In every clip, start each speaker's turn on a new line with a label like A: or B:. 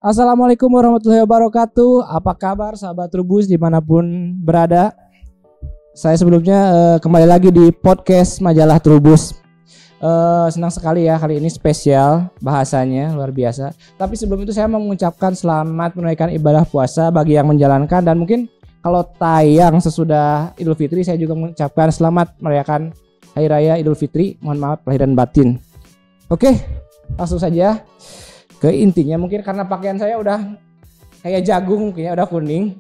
A: Assalamualaikum warahmatullahi wabarakatuh. Apa kabar sahabat Trubus dimanapun berada? Saya sebelumnya kembali lagi di podcast Majalah Trubus. Senang sekali ya, kali ini spesial, bahasanya luar biasa. Tapi sebelum itu saya mau mengucapkan selamat menunaikan ibadah puasa bagi yang menjalankan. Dan mungkin kalau tayang sesudah Idul Fitri, saya juga mengucapkan selamat merayakan Hari Raya Idul Fitri. Mohon maaf lahir dan batin. Oke, langsung saja ke intinya. Mungkin karena pakaian saya udah kayak jagung, mungkin ya udah kuning.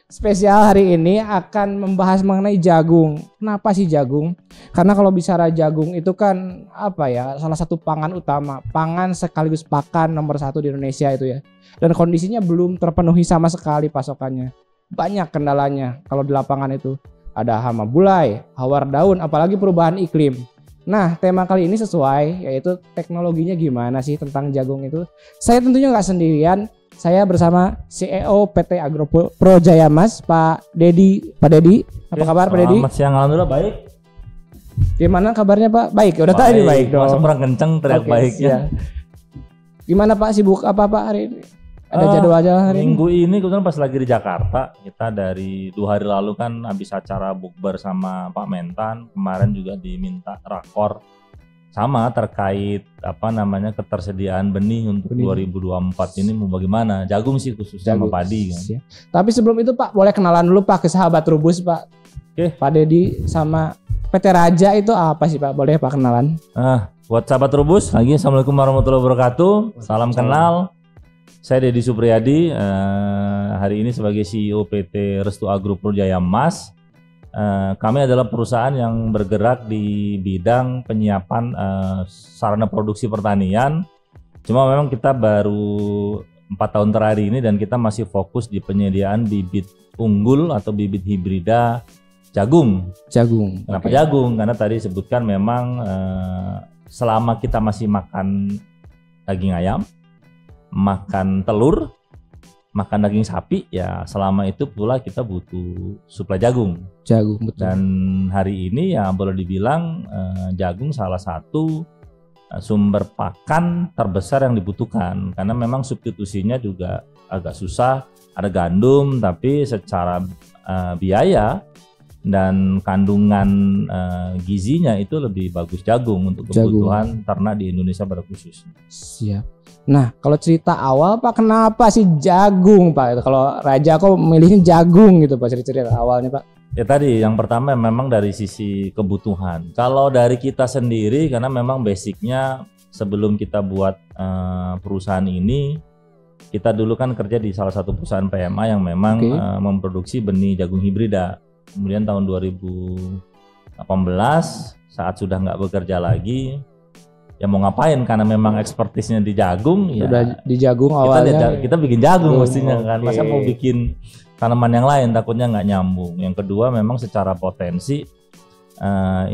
A: Spesial hari ini akan membahas mengenai jagung. Kenapa sih jagung? Karena kalau bicara jagung itu kan apa ya, salah satu pangan utama, pangan sekaligus pakan nomor 1 di Indonesia itu ya. Dan kondisinya belum terpenuhi sama sekali pasokannya. Banyak kendalanya kalau di lapangan itu. Ada hama bulai, hawar daun, apalagi perubahan iklim. Nah, tema kali ini sesuai, yaitu teknologinya gimana sih tentang jagung itu. Saya tentunya nggak sendirian, saya bersama CEO PT Agro Pro Jaya Mas, Pak Dedi. Pak Dedi, apa kabar Pak Dedi?
B: Selamat siang, alhamdulillah baik.
A: Gimana kabarnya Pak? Baik, udah tadi baik dong.
B: Masa kurang kenceng teriak baiknya.
A: Siap. Gimana Pak, sibuk apa Pak hari ini? Ada jadwal aja hari
B: minggu ini kebetulan pas lagi di Jakarta, kita dari 2 hari lalu kan habis acara bukber sama Pak Mentan, kemarin juga diminta rakor sama terkait ketersediaan benih untuk 2024 ini mau bagaimana, jagung sih khususnya sama padi kan.
A: Ya. Tapi sebelum itu Pak, boleh kenalan dulu Pak ke sahabat Trubus Pak.
B: Oke.
A: Pak Dedi sama PT Raja itu apa sih Pak? Boleh Pak kenalan?
B: Buat sahabat Trubus, lagi Assalamualaikum warahmatullahi wabarakatuh. Salam kenal. Saya Dedi Supriyadi, hari ini sebagai CEO PT Restu Agro Pro Jaya Mas. Kami adalah perusahaan yang bergerak di bidang penyiapan sarana produksi pertanian. Cuma memang kita baru 4 tahun terakhir ini dan kita masih fokus di penyediaan bibit unggul atau bibit hibrida jagung.
A: Jagung.
B: Kenapa jagung? Karena tadi sebutkan memang selama kita masih makan daging ayam, makan telur, makan daging sapi, ya selama itu pula kita butuh suplai jagung.
A: Jagung, betul.
B: Dan hari ini ya boleh dibilang jagung salah satu sumber pakan terbesar yang dibutuhkan. Karena memang substitusinya juga agak susah. Ada gandum, tapi secara biaya dan kandungan gizinya itu lebih bagus jagung untuk kebutuhan ternak di Indonesia pada khususnya.
A: Siap. Nah, kalau cerita awal Pak, kenapa sih jagung Pak? Kalau Raja kok milihnya jagung gitu Pak, cerita awalnya Pak?
B: Ya tadi yang pertama memang dari sisi kebutuhan. Kalau dari kita sendiri, karena memang basicnya sebelum kita buat perusahaan ini, kita dulu kan kerja di salah satu perusahaan PMA yang memang memproduksi benih jagung hibrida. Kemudian tahun 2018 saat sudah nggak bekerja lagi, ya mau ngapain karena memang ekspertisnya di jagung, ya
A: udah di jagung awalnya
B: kita bikin jagung mestinya kan, masa mau bikin tanaman yang lain takutnya nggak nyambung. Yang kedua memang secara potensi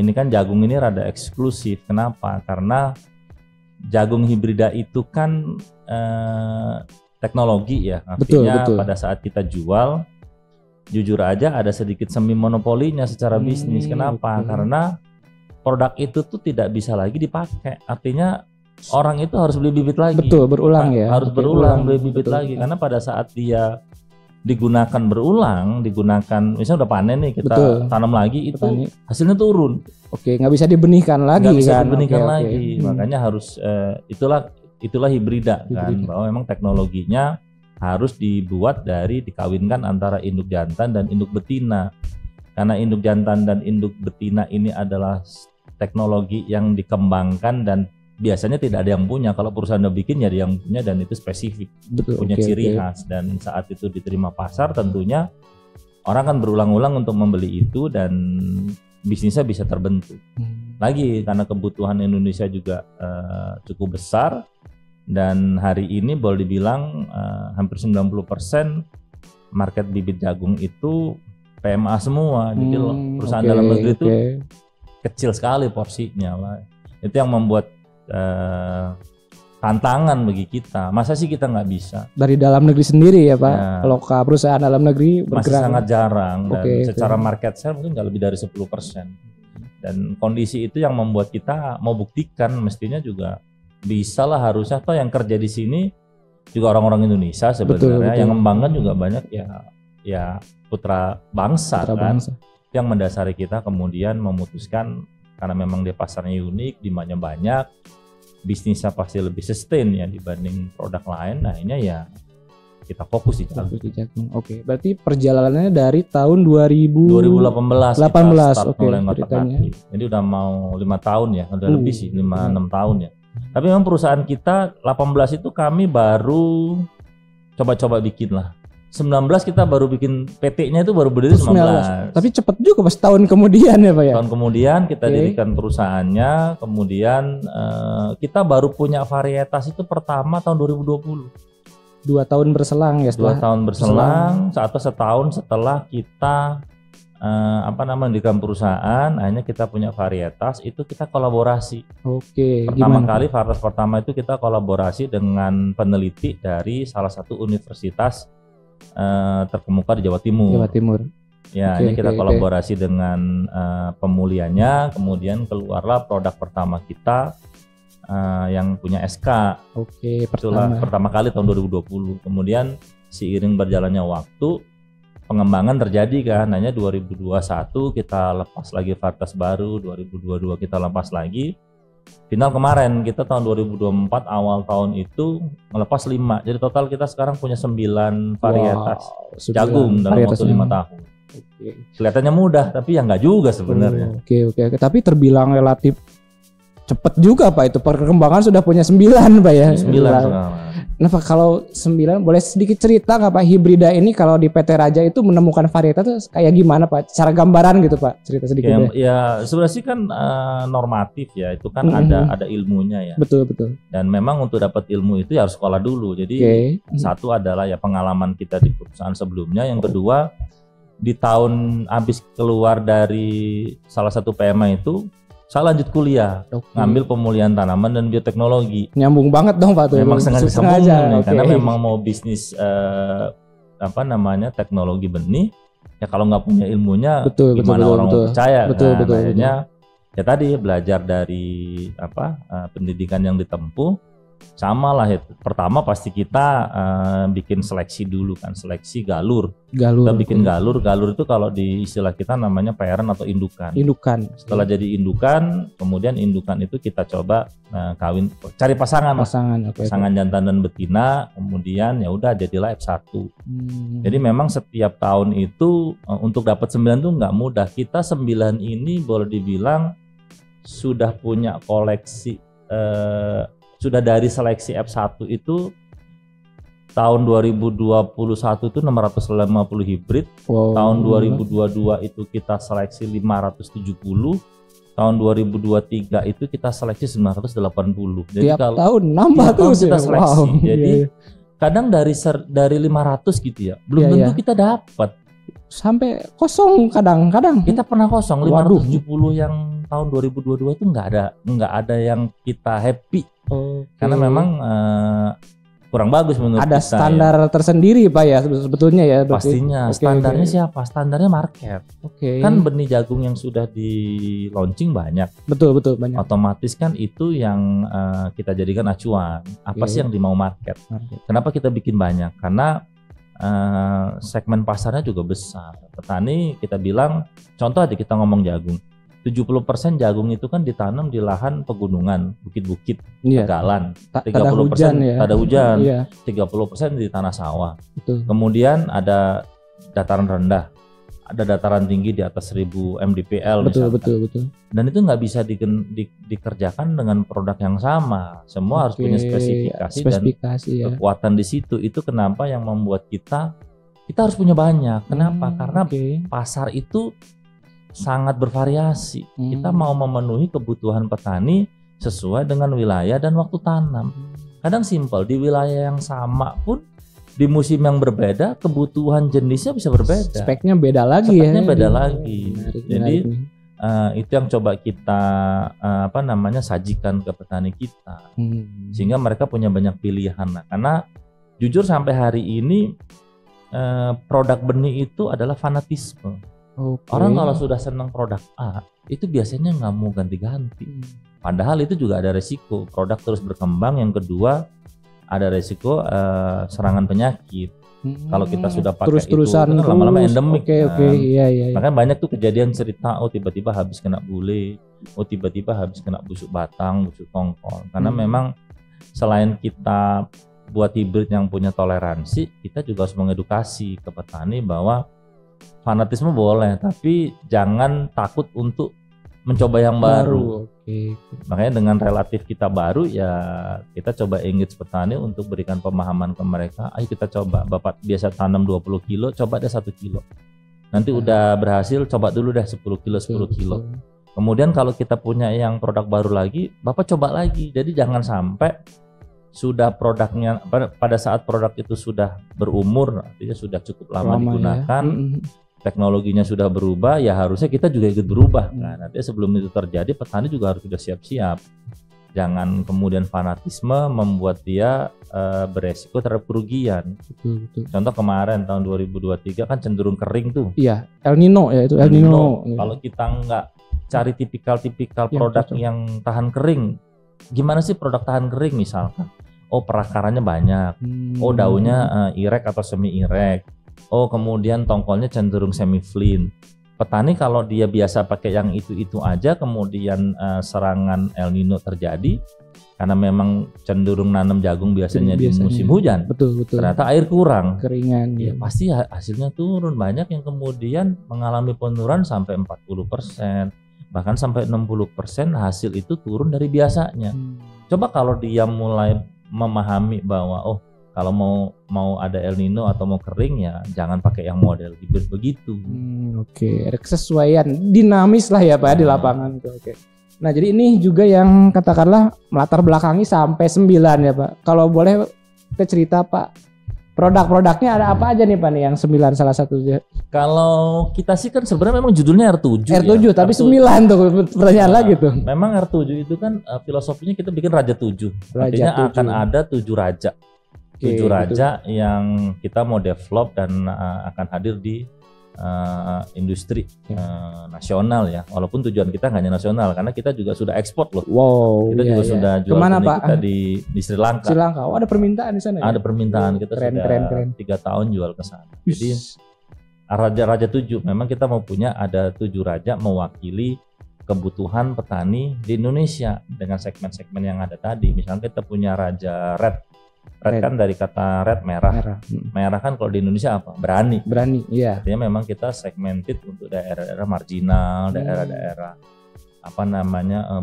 B: ini kan jagung ini rada eksklusif. Kenapa? Karena jagung hibrida itu kan teknologi ya, artinya betul. Pada saat kita jual, jujur aja ada sedikit semi monopolinya secara bisnis. Kenapa? Karena produk itu tuh tidak bisa lagi dipakai. Artinya orang itu harus beli bibit lagi.
A: Betul, berulang ya.
B: Harus berulang beli bibit lagi. Karena pada saat dia digunakan berulang, misalnya udah panen nih, kita tanam lagi, itu hasilnya turun.
A: Oke, nggak bisa dibenihkan lagi.
B: Nggak bisa dibenihkan lagi. Makanya harus itulah hibrida kan, bahwa memang teknologinya harus dikawinkan antara induk jantan dan induk betina. Karena induk jantan dan induk betina ini adalah teknologi yang dikembangkan dan biasanya tidak ada yang punya. Kalau perusahaan udah bikin ya ada yang punya dan itu spesifik, punya ciri khas. Dan saat itu diterima pasar, tentunya orang kan berulang-ulang untuk membeli itu dan bisnisnya bisa terbentuk. Lagi karena kebutuhan Indonesia juga cukup besar dan hari ini boleh dibilang hampir 90% market bibit jagung itu PMA semua. Jadi perusahaan dalam negeri itu kecil sekali porsinya lah. Itu yang membuat tantangan bagi kita. Masa sih kita nggak bisa? Dari
A: dalam negeri sendiri ya Pak? Ya. Kalau ke perusahaan dalam negeri bergerak
B: masih sangat jarang dan secara market share mungkin nggak lebih dari 10%. Dan kondisi itu yang membuat kita mau buktikan mestinya juga bisa lah, harusnya toh yang kerja di sini juga orang-orang Indonesia sebenarnya.
A: Betul.
B: Yang ngembangkan juga banyak ya putra bangsa yang mendasari kita kemudian memutuskan karena memang dia pasarnya unik, demandnya banyak, bisnisnya pasti lebih sustain ya dibanding produk lain. Nah ini ya kita fokus di jagung.
A: Oke, berarti perjalanannya dari tahun 2018
B: kita start
A: oke,
B: mulai ngotak-atik. Jadi udah mau 5 tahun ya, udah lebih sih 5-6 tahun ya. Tapi memang perusahaan kita 18 itu kami baru coba-coba bikin lah. 19 kita baru bikin PT-nya itu baru berdiri 19.
A: Tapi cepet juga pas tahun kemudian ya Pak ya.
B: Tahun kemudian kita dirikan perusahaannya, kemudian kita baru punya varietas itu pertama tahun 2020.
A: 2 tahun berselang ya setelah
B: 2 tahun berselang atau setahun setelah kita mendirikan perusahaan, akhirnya kita punya varietas itu kita kolaborasi.
A: Oke.
B: Pertama kali varietas pertama itu kita kolaborasi dengan peneliti dari salah satu universitas terkemuka di Jawa Timur. Ya, ini kita kolaborasi dengan pemulihannya, kemudian keluarlah produk pertama kita. Yang punya SK.
A: Oke,
B: pertama kali tahun 2020. Kemudian seiring berjalannya waktu pengembangan terjadi kan. Hanya 2021 kita lepas lagi varietas baru, 2022 kita lepas lagi. Final kemarin kita tahun 2024 awal tahun itu melepas 5. Jadi total kita sekarang punya 9 varietas jagung dalam waktu 5 tahun. Kelihatannya mudah tapi ya enggak juga sebenarnya.
A: Oke. Tapi terbilang relatif cepet juga Pak, itu perkembangan sudah punya 9 Pak ya.
B: 9
A: Nah Pak, kalau 9 boleh sedikit cerita nggak Pak, hibrida ini kalau di PT Raja itu menemukan varietas itu kayak gimana Pak? Secara gambaran gitu Pak, cerita sedikit
B: ya sebenarnya sih kan normatif ya, itu kan ada ilmunya ya.
A: Betul.
B: Dan memang untuk dapat ilmu itu ya harus sekolah dulu. Jadi satu adalah ya pengalaman kita di perusahaan sebelumnya, yang kedua di tahun habis keluar dari salah satu PMA itu saya lanjut kuliah, ngambil pemulihan tanaman dan bioteknologi.
A: Nyambung banget dong Pak tuh.
B: Memang sengaja karena memang mau bisnis teknologi benih. Ya kalau nggak punya ilmunya, gimana orang mau percaya? Akhirnya ya tadi belajar dari pendidikan yang ditempuh. Sama lah itu. Pertama pasti kita bikin seleksi dulu kan, seleksi galur. Kita bikin galur itu kalau di istilah kita namanya parent atau indukan. Setelah jadi indukan, kemudian indukan itu kita coba cari pasangan jantan dan betina, kemudian ya udah jadilah F1. Jadi memang setiap tahun itu untuk dapat 9 itu nggak mudah. Kita 9 ini boleh dibilang sudah punya koleksi. Sudah dari seleksi F1 itu tahun 2021 itu 650 hibrid. Tahun 2022 itu kita seleksi 570. Tahun 2023 itu kita seleksi 980. Jadi
A: tiap tahun nambah terus
B: kita seleksi. Jadi kadang dari 500 gitu ya. Belum tentu kita dapat.
A: Sampai kosong kadang-kadang.
B: Kita pernah kosong 570 yang tahun 2022 itu nggak ada yang kita happy. Karena memang kurang bagus menurut
A: ada
B: kita. Ada
A: standar tersendiri Pak ya sebetulnya ya.
B: Pastinya. Standarnya siapa? Standarnya market. Kan benih jagung yang sudah di launching banyak.
A: Betul banyak.
B: Otomatis kan itu yang kita jadikan acuan. Apa sih yang dimau market? Kenapa kita bikin banyak? Karena segmen pasarnya juga besar. Petani kita bilang, contoh aja kita ngomong jagung. 70% jagung itu kan ditanam di lahan pegunungan, bukit-bukit, tegalan. 30% tada hujan, 30% di tanah sawah. Kemudian ada dataran rendah, ada dataran tinggi di atas 1000 mdpl. Betul. Dan itu nggak bisa dikerjakan dengan produk yang sama. Semua harus punya spesifikasi dan kekuatan di situ. Itu kenapa yang membuat kita harus punya banyak. Kenapa? Karena pasar itu sangat bervariasi. Kita mau memenuhi kebutuhan petani sesuai dengan wilayah dan waktu tanam. Kadang simpel, di wilayah yang sama pun di musim yang berbeda kebutuhan jenisnya bisa berbeda.
A: Speknya beda lagi.
B: Jadi itu yang coba kita sajikan ke petani kita. Sehingga mereka punya banyak pilihan. Nah, karena jujur sampai hari ini produk benih itu adalah fanatisme. Orang kalau sudah senang produk A itu biasanya nggak mau ganti-ganti. Padahal itu juga ada resiko, produk terus berkembang. Yang kedua ada resiko serangan penyakit. Kalau kita sudah pakai
A: terus-terusan
B: itu kan lama-lama endemik.
A: Oke, iya.
B: Makanya banyak tuh kejadian cerita, tiba-tiba habis kena bule, tiba-tiba habis kena busuk batang, busuk tongkol. Karena memang selain kita buat hibrid yang punya toleransi, kita juga harus mengedukasi ke petani bahwa fanatisme boleh, tapi jangan takut untuk mencoba yang baru. Makanya dengan relatif kita baru ya kita coba engage petani untuk berikan pemahaman ke mereka. Ayo kita coba, Bapak biasa tanam 20 kilo, coba deh 1 kilo. Nanti udah berhasil, coba dulu deh 10 kilo. Kemudian kalau kita punya yang produk baru lagi, Bapak coba lagi. Jadi jangan sampai sudah produknya pada saat produk itu sudah berumur, artinya sudah cukup lama digunakan. Teknologinya sudah berubah, ya harusnya kita juga ikut berubah. Nah, nanti sebelum itu terjadi, petani juga harus sudah siap-siap. Jangan kemudian fanatisme membuat dia beresiko terhadap kerugian. Betul. Contoh kemarin tahun 2023 kan cenderung kering tuh.
A: Iya, El Nino ya itu El Nino.
B: Kalau kita nggak cari tipikal produk yang tahan kering, gimana sih produk tahan kering misalkan? Oh, perakarannya banyak. Oh, daunnya irek atau semi irek. Oh, kemudian tongkolnya cenderung semi flint. Petani kalau dia biasa pakai yang itu aja, kemudian serangan El Nino terjadi karena memang cenderung nanam jagung biasanya di musim hujan. Betul. Ternyata air kurang,
A: keringan.
B: Ya pasti hasilnya turun. Banyak yang kemudian mengalami penurunan sampai 40%, bahkan sampai 60% hasil itu turun dari biasanya. Coba kalau dia mulai memahami bahwa kalau mau ada El Nino atau mau kering ya jangan pakai yang model hibrid begitu.
A: Ada kesesuaian, dinamis lah ya Pak di lapangan itu. Nah jadi ini juga yang katakanlah melatar belakangi sampai 9 ya Pak. Kalau boleh kita cerita Pak, produk-produknya ada apa aja nih Pak nih yang 9 salah satunya?
B: Kalau kita sih kan sebenarnya memang judulnya R7.
A: R7 ya, tapi R7. 9 tuh pertanyaan lagi tuh.
B: Memang R7 itu kan filosofinya kita bikin Raja 7. Artinya akan ada 7 raja. 7 raja yang kita mau develop dan akan hadir di industri nasional ya. Walaupun tujuan kita nggak hanya nasional karena kita juga sudah ekspor loh. Kita juga sudah jual
A: kemana Pak?
B: Kita di Sri Lanka.
A: Oh ada permintaan di sana ya?
B: Ada permintaan, kita keren. 3 tahun jual ke sana. Jadi Raja 7 memang kita mau punya ada 7 raja mewakili kebutuhan petani di Indonesia dengan segmen-segmen yang ada tadi. Misalnya kita punya Raja Red kan dari kata red merah. Merah kan kalau di Indonesia apa? Berani, iya. Artinya memang kita segmented untuk daerah-daerah marginal, daerah-daerah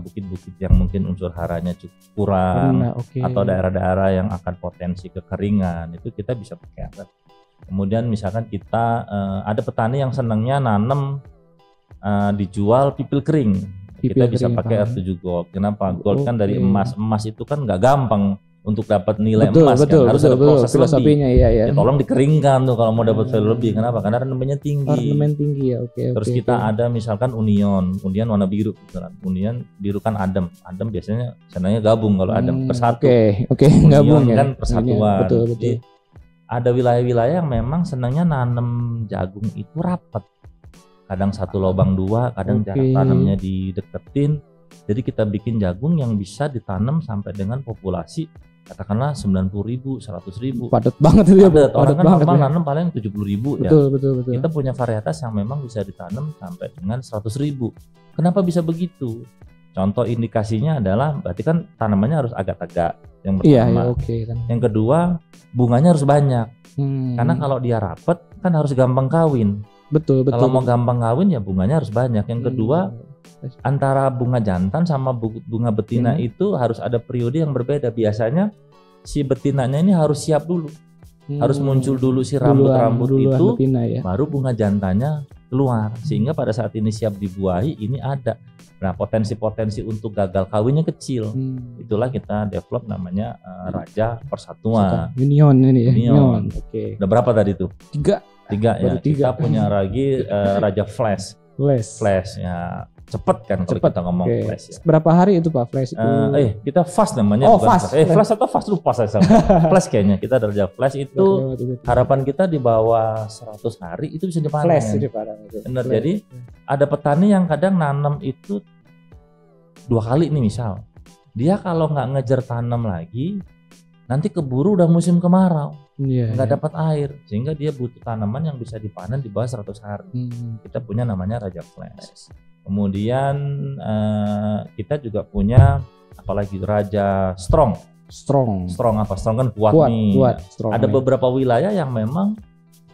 B: bukit-bukit yang mungkin unsur haranya cukup kurang, atau daerah-daerah yang akan potensi kekeringan, itu kita bisa pakai red. Kemudian misalkan kita ada petani yang senangnya nanam dijual pipil kering, kita bisa pakai R7 Gold. Kenapa? Gold kan dari emas itu kan nggak gampang untuk dapat nilai emas kan harus ada proses lebih. Ya, tolong dikeringkan tuh kalau mau dapat value lebih. Kenapa? Karena rendemennya tinggi.
A: Ya.
B: Terus kita ada misalkan Union warna biru. Union biru kan adem biasanya senangnya gabung kalau adem bersatu.
A: Gabung
B: kan
A: ya.
B: persatuan.
A: Betul.
B: Jadi, ada wilayah-wilayah yang memang senangnya nanam jagung itu rapat. Kadang satu lubang 2, kadang jarak tanamnya dideketin. Jadi kita bikin jagung yang bisa ditanam sampai dengan populasi katakanlah 90.000, 100.000.
A: Padat banget itu ya.
B: Orang kan normal nanam paling 70.000 ya.
A: Betul.
B: Kita punya varietas yang memang bisa ditanam sampai dengan 100.000. Kenapa bisa begitu? Contoh indikasinya adalah berarti kan tanamannya harus agak tegak. Yang pertama. Yang kedua, bunganya harus banyak. Karena kalau dia rapet kan harus gampang kawin.
A: Betul.
B: Kalau mau gampang kawin ya bunganya harus banyak. Yang kedua, antara bunga jantan sama bunga betina itu harus ada periode yang berbeda. Biasanya si betinanya ini harus siap dulu, harus muncul dulu si rambut-rambut itu, betina, ya. Baru bunga jantannya keluar. Sehingga pada saat ini siap dibuahi, ini ada. Nah, potensi-potensi untuk gagal kawinnya kecil. Itulah kita develop namanya Raja Persatuan.
A: Union ini ya.
B: Union. Udah berapa tadi tuh? 3 ya.
A: 3.
B: Kita punya lagi Raja Flash ya. Cepet kan kalau kita ngomong flash ya.
A: Berapa hari itu Pak flash itu?
B: Kita fast namanya.
A: Fast.
B: Flash atau fast lupa saya sama. Flash kayaknya kita Raja Flash itu harapan kita di bawah 100 hari itu bisa dipanen.
A: Flash dipanen.
B: Benar. Jadi ada petani yang kadang nanam itu 2 kali nih misal. Dia kalau nggak ngejar tanam lagi nanti keburu udah musim kemarau,
A: Iya.
B: nggak dapat air, sehingga dia butuh tanaman yang bisa dipanen di bawah 100 hari. Kita punya namanya Raja Flash. Kemudian kita juga punya apalagi Raja Strong. Strong apa? Strong kan kuat nih.
A: Strong,
B: ada beberapa wilayah yang memang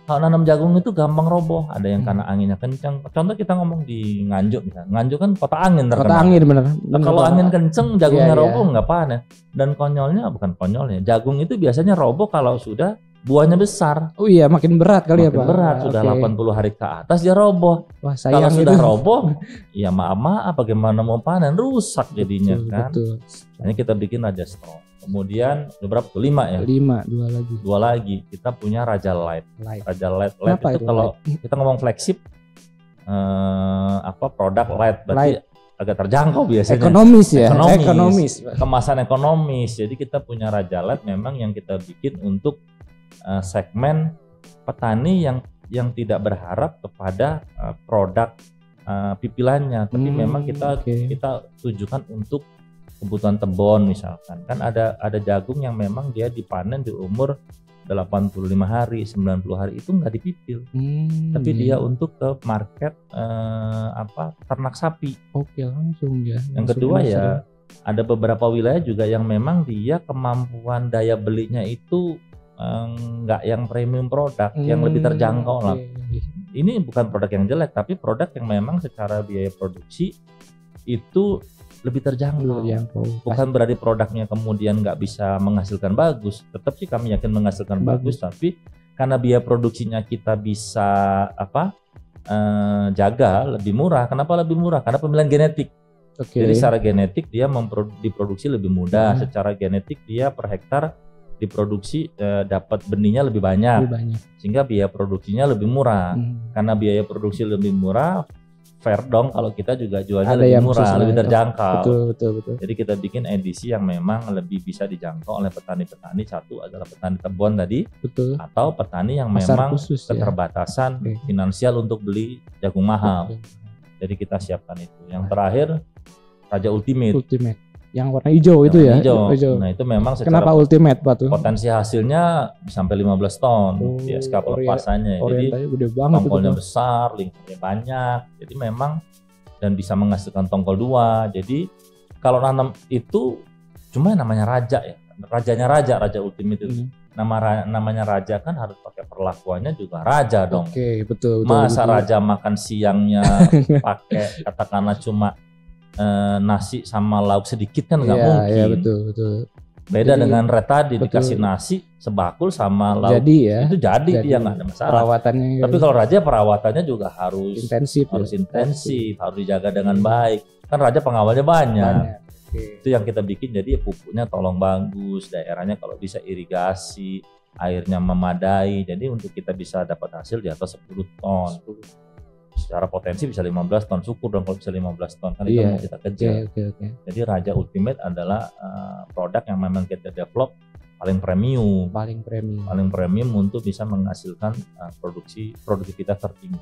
B: kalau nanam jagung itu gampang roboh. Ada yang karena anginnya kencang. Contoh kita ngomong di Nganjuk misalnya. Nganjuk kan kota angin terkenal.
A: Kota angin bener.
B: Nah, kalau angin kenceng jagungnya
A: Iya,
B: roboh nggak panen. Dan bukan konyolnya, jagung itu biasanya roboh kalau sudah buahnya besar.
A: Oh iya, makin berat kali
B: makin
A: ya Pak.
B: berat, sudah 80 hari ke atas dia roboh.
A: Wah,
B: Kalau
A: sayang
B: sudah
A: itu.
B: roboh, ya maaf bagaimana mau panen, rusak jadinya kan.
A: Betul.
B: Ini kita bikin Raja Strong. Kemudian berapa tuh? 5 ya?
A: 5, 2 lagi.
B: 2 lagi. Kita punya Raja Light. Raja Light
A: Kenapa
B: itu kalau kita ngomong flagship produk light berarti agak terjangkau biasanya.
A: Ekonomis ya.
B: Ekonomis. Kemasan ekonomis. Jadi kita punya Raja Light memang yang kita bikin untuk segmen petani yang tidak berharap kepada produk pipilannya, tapi memang kita tujukan untuk kebutuhan tebon misalkan. Kan ada jagung yang memang dia dipanen di umur 85 hari, 90 hari itu nggak dipipil. Tapi dia untuk ke market ternak sapi.
A: Oke, langsung ya.
B: Yang kedua ya ada beberapa wilayah juga yang memang dia kemampuan daya belinya itu nggak yang premium produk, yang lebih terjangkau lah. Ini bukan produk yang jelek, tapi produk yang memang secara biaya produksi itu lebih terjangkau. Bukan berarti produknya kemudian nggak bisa menghasilkan bagus, tetap sih kami yakin menghasilkan bagus, tapi karena biaya produksinya kita bisa jaga lebih murah. Kenapa lebih murah? Karena pemilihan genetik. Jadi secara genetik dia diproduksi lebih mudah, secara genetik dia per hektar diproduksi dapat benihnya lebih banyak, sehingga biaya produksinya lebih murah. Karena biaya produksi lebih murah, fair dong kalau kita juga jualnya lebih murah, lebih terjangkau. Betul. Jadi kita bikin edisi yang memang lebih bisa dijangkau oleh petani-petani. Satu adalah petani kebun tadi, atau petani yang memang keterbatasan finansial untuk beli jagung mahal. Jadi kita siapkan itu. Yang terakhir Raja Ultimate.
A: Yang warna hijau itu ya.
B: Hijau. Nah itu memang secara
A: kenapa ultimate Pak tuh?
B: Potensi hasilnya sampai 15 ton di SK pelepasannya. Jadi tongkolnya besar, lingkarnya banyak. Jadi memang dan bisa menghasilkan tongkol 2. Jadi kalau nanam itu cuma namanya raja ya. Rajanya Raja Ultimate itu. Namanya raja kan harus pakai perlakuannya juga raja dong.
A: Betul.
B: Masa raja makan siangnya pakai katakanlah cuma nasi sama lauk sedikit kan nggak mungkin.
A: Iya, betul.
B: Beda dengan red tadi dikasih nasi sebakul sama lauk itu jadi dia nggak ada masalah.
A: Perawatannya.
B: Tapi kalau raja perawatannya juga harus intensif, harus dijaga dengan baik. Kan raja pengawalnya banyak. Itu yang kita bikin. Jadi pupuknya tolong bagus, daerahnya kalau bisa irigasi, airnya memadai. Jadi untuk kita bisa dapat hasil di atas 10 ton. Secara potensi bisa 15 ton, syukur dong kalau bisa 15 ton kan itu mau kita kejar. Jadi Raja Ultimate adalah produk yang memang kita develop paling premium untuk bisa menghasilkan produktivitas tertinggi.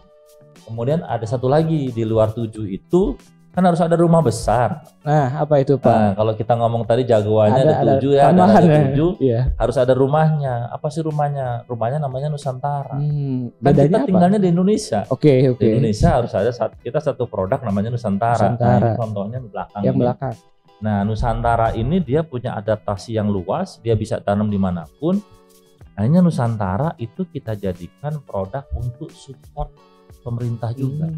B: Kemudian ada satu lagi di luar 7 itu kan harus ada rumah besar.
A: Nah, apa itu Pak?
B: Nah, kalau kita ngomong tadi jagoannya ada 7 ya, ada 7. Harus ada rumahnya. Apa sih rumahnya? Rumahnya namanya Nusantara. Dan kita tinggalnya di Indonesia. Di Indonesia harus ada kita satu produk namanya Nusantara. Nah, ini contohnya di belakang.
A: Belakang.
B: Nah, Nusantara ini dia punya adaptasi yang luas, dia bisa tanam dimanapun. Hanya Nusantara itu kita jadikan produk untuk support pemerintah juga.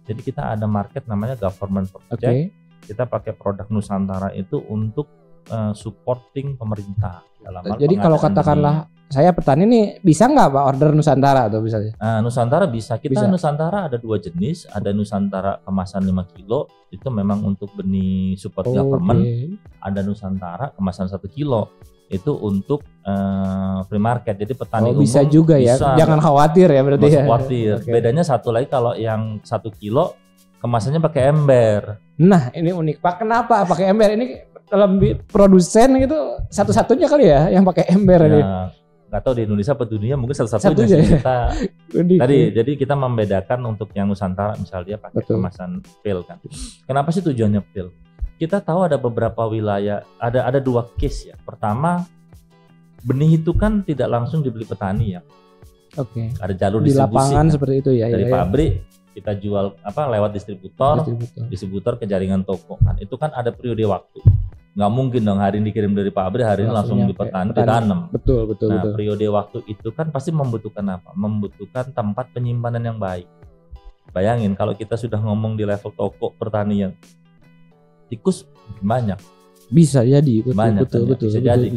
B: Jadi kita ada market namanya government project. Kita pakai produk Nusantara itu untuk supporting pemerintah dalam hal.
A: Jadi kalau katakanlah saya petani nih bisa nggak Pak order Nusantara atau misalnya?
B: Nusantara bisa. Nusantara ada 2 jenis. Ada Nusantara kemasan 5 kilo itu memang untuk benih support government. Ada Nusantara kemasan 1 kilo itu untuk free market. Jadi petani umum
A: bisa juga ya. Jangan khawatir ya berarti ya.
B: Khawatir. Bedanya satu lagi kalau yang 1 kilo kemasannya pakai ember.
A: Nah, ini unik Pak. Kenapa pakai ember? Ini dalam produsen gitu satu-satunya kali ya yang pakai ember ini.
B: Nggak tahu di Indonesia atau dunia mungkin satu-satunya kita tadi. Jadi kita membedakan untuk yang Nusantara misalnya dia pakai kemasan pil kan. Kenapa sih tujuannya pil? Kita tahu ada beberapa wilayah, ada 2 case ya. Pertama benih itu kan tidak langsung dibeli petani ya.
A: Oke.
B: Ada jalur
A: Di
B: distribusi
A: lapangan seperti itu ya.
B: dari
A: ya,
B: pabrik kita jual lewat distributor ke jaringan toko kan. Itu kan ada periode waktu. Nggak mungkin dong hari ini dikirim dari pabrik, hari ini langsung ditanam.
A: Betul.
B: Nah, periode waktu itu kan pasti membutuhkan apa? Membutuhkan tempat penyimpanan yang baik. Bayangin kalau kita sudah ngomong di level toko pertanian, tikus banyak.
A: Bisa jadi, betul.
B: Bisa jadi.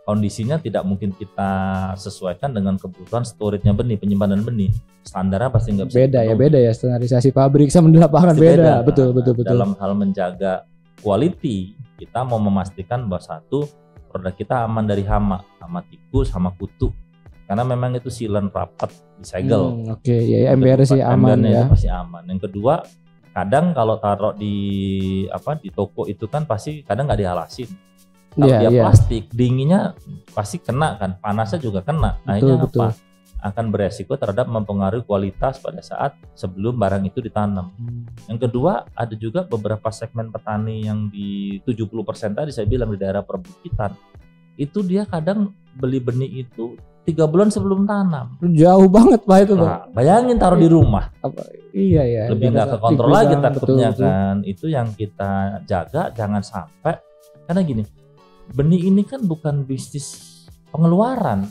B: Kondisinya tidak mungkin kita sesuaikan dengan kebutuhan storage-nya benih, penyimpanan benih. Standarnya pasti nggak bisa.
A: Beda ya standarisasi pabrik sama di lapangan beda. Betul.
B: Dalam hal menjaga quality, kita mau memastikan bahwa satu produk kita aman dari hama tikus, hama kutu. Karena memang itu silen rapat, disegel.
A: Oke, ya ember sih aman ya.
B: Pasti aman. Yang kedua, kadang kalau taruh di toko itu kan pasti kadang nggak dihalasin. Kalau dia plastik, dinginnya pasti kena kan, panasnya juga kena. Akhirnya apa? Akan beresiko terhadap mempengaruhi kualitas pada saat sebelum barang itu ditanam. Yang kedua, ada juga beberapa segmen petani yang di 70% tadi saya bilang di daerah perbukitan. Itu dia kadang beli benih itu 3 bulan sebelum tanam.
A: Jauh banget Pak itu, Pak.
B: Bayangin taruh di rumah.
A: Iya.
B: Lebih nggak kekontrol lagi takutnya kan. Itu yang kita jaga, jangan sampai. Karena gini, benih ini kan bukan bisnis pengeluaran.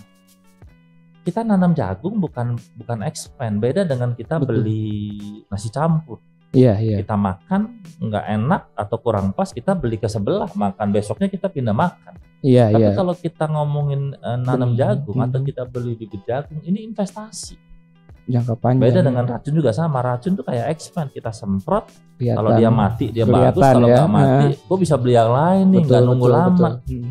B: Kita nanam jagung bukan expand. Beda dengan kita beli nasi campur.
A: Iya.
B: Kita makan nggak enak atau kurang pas, kita beli ke sebelah makan, besoknya kita pindah makan. Tapi kalau kita ngomongin nanam jagung atau kita beli bibit jagung, ini investasi
A: jangka panjang.
B: Beda dengan racun juga sama. Racun tuh kayak expand, kita semprot. Kalau dia mati dia bagus, kalau nggak mati, gue bisa beli yang lain nih, nggak nunggu lama.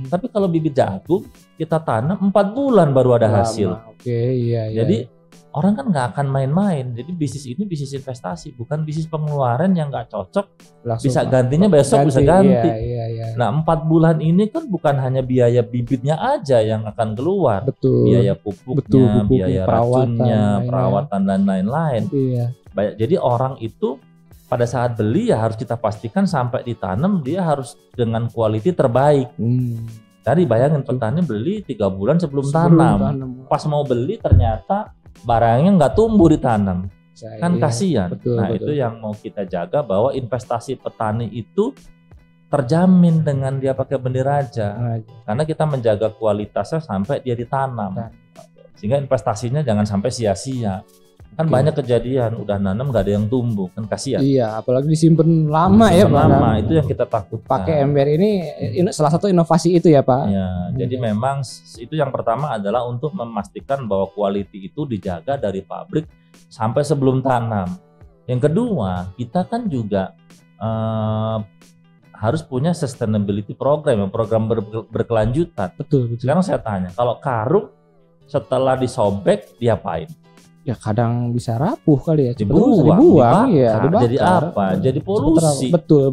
B: Tapi kalau bibit jagung kita tanam 4 bulan baru ada hasil. Jadi orang kan nggak akan main-main. Jadi bisnis ini bisnis investasi, bukan bisnis pengeluaran yang nggak cocok. Bisa gantinya besok bisa ganti. Nah 4 bulan ini kan bukan hanya biaya bibitnya aja yang akan keluar, biaya pupuknya, biaya racunnya, perawatan dan lain-lain. Jadi orang itu pada saat beli ya harus kita pastikan sampai ditanam dia harus dengan quality terbaik. Tadi bayangin petani beli 3 bulan sebelum tanam. Pas mau beli ternyata barangnya nggak tumbuh ditanam, kan kasihan. Itu yang mau kita jaga, bahwa investasi petani itu terjamin dengan dia pakai benih raja, karena kita menjaga kualitasnya sampai dia ditanam, sehingga investasinya jangan sampai sia-sia. Kan banyak kejadian udah nanam nggak ada yang tumbuh, kan kasihan.
A: Iya, apalagi disimpan lama ya Pak.
B: Lama itu yang kita takutkan.
A: Pakai ember ini salah satu inovasi itu ya Pak.
B: Ya, jadi memang itu yang pertama adalah untuk memastikan bahwa quality itu dijaga dari pabrik sampai sebelum tanam. Yang kedua, kita kan juga harus punya sustainability program, program berkelanjutan.
A: Betul.
B: Sekarang saya tanya, kalau karung setelah disobek diapain?
A: Ya kadang bisa rapuh kali ya,
B: dibuang
A: ya, dibakar.
B: Jadi apa? Jadi polusi.
A: Betul.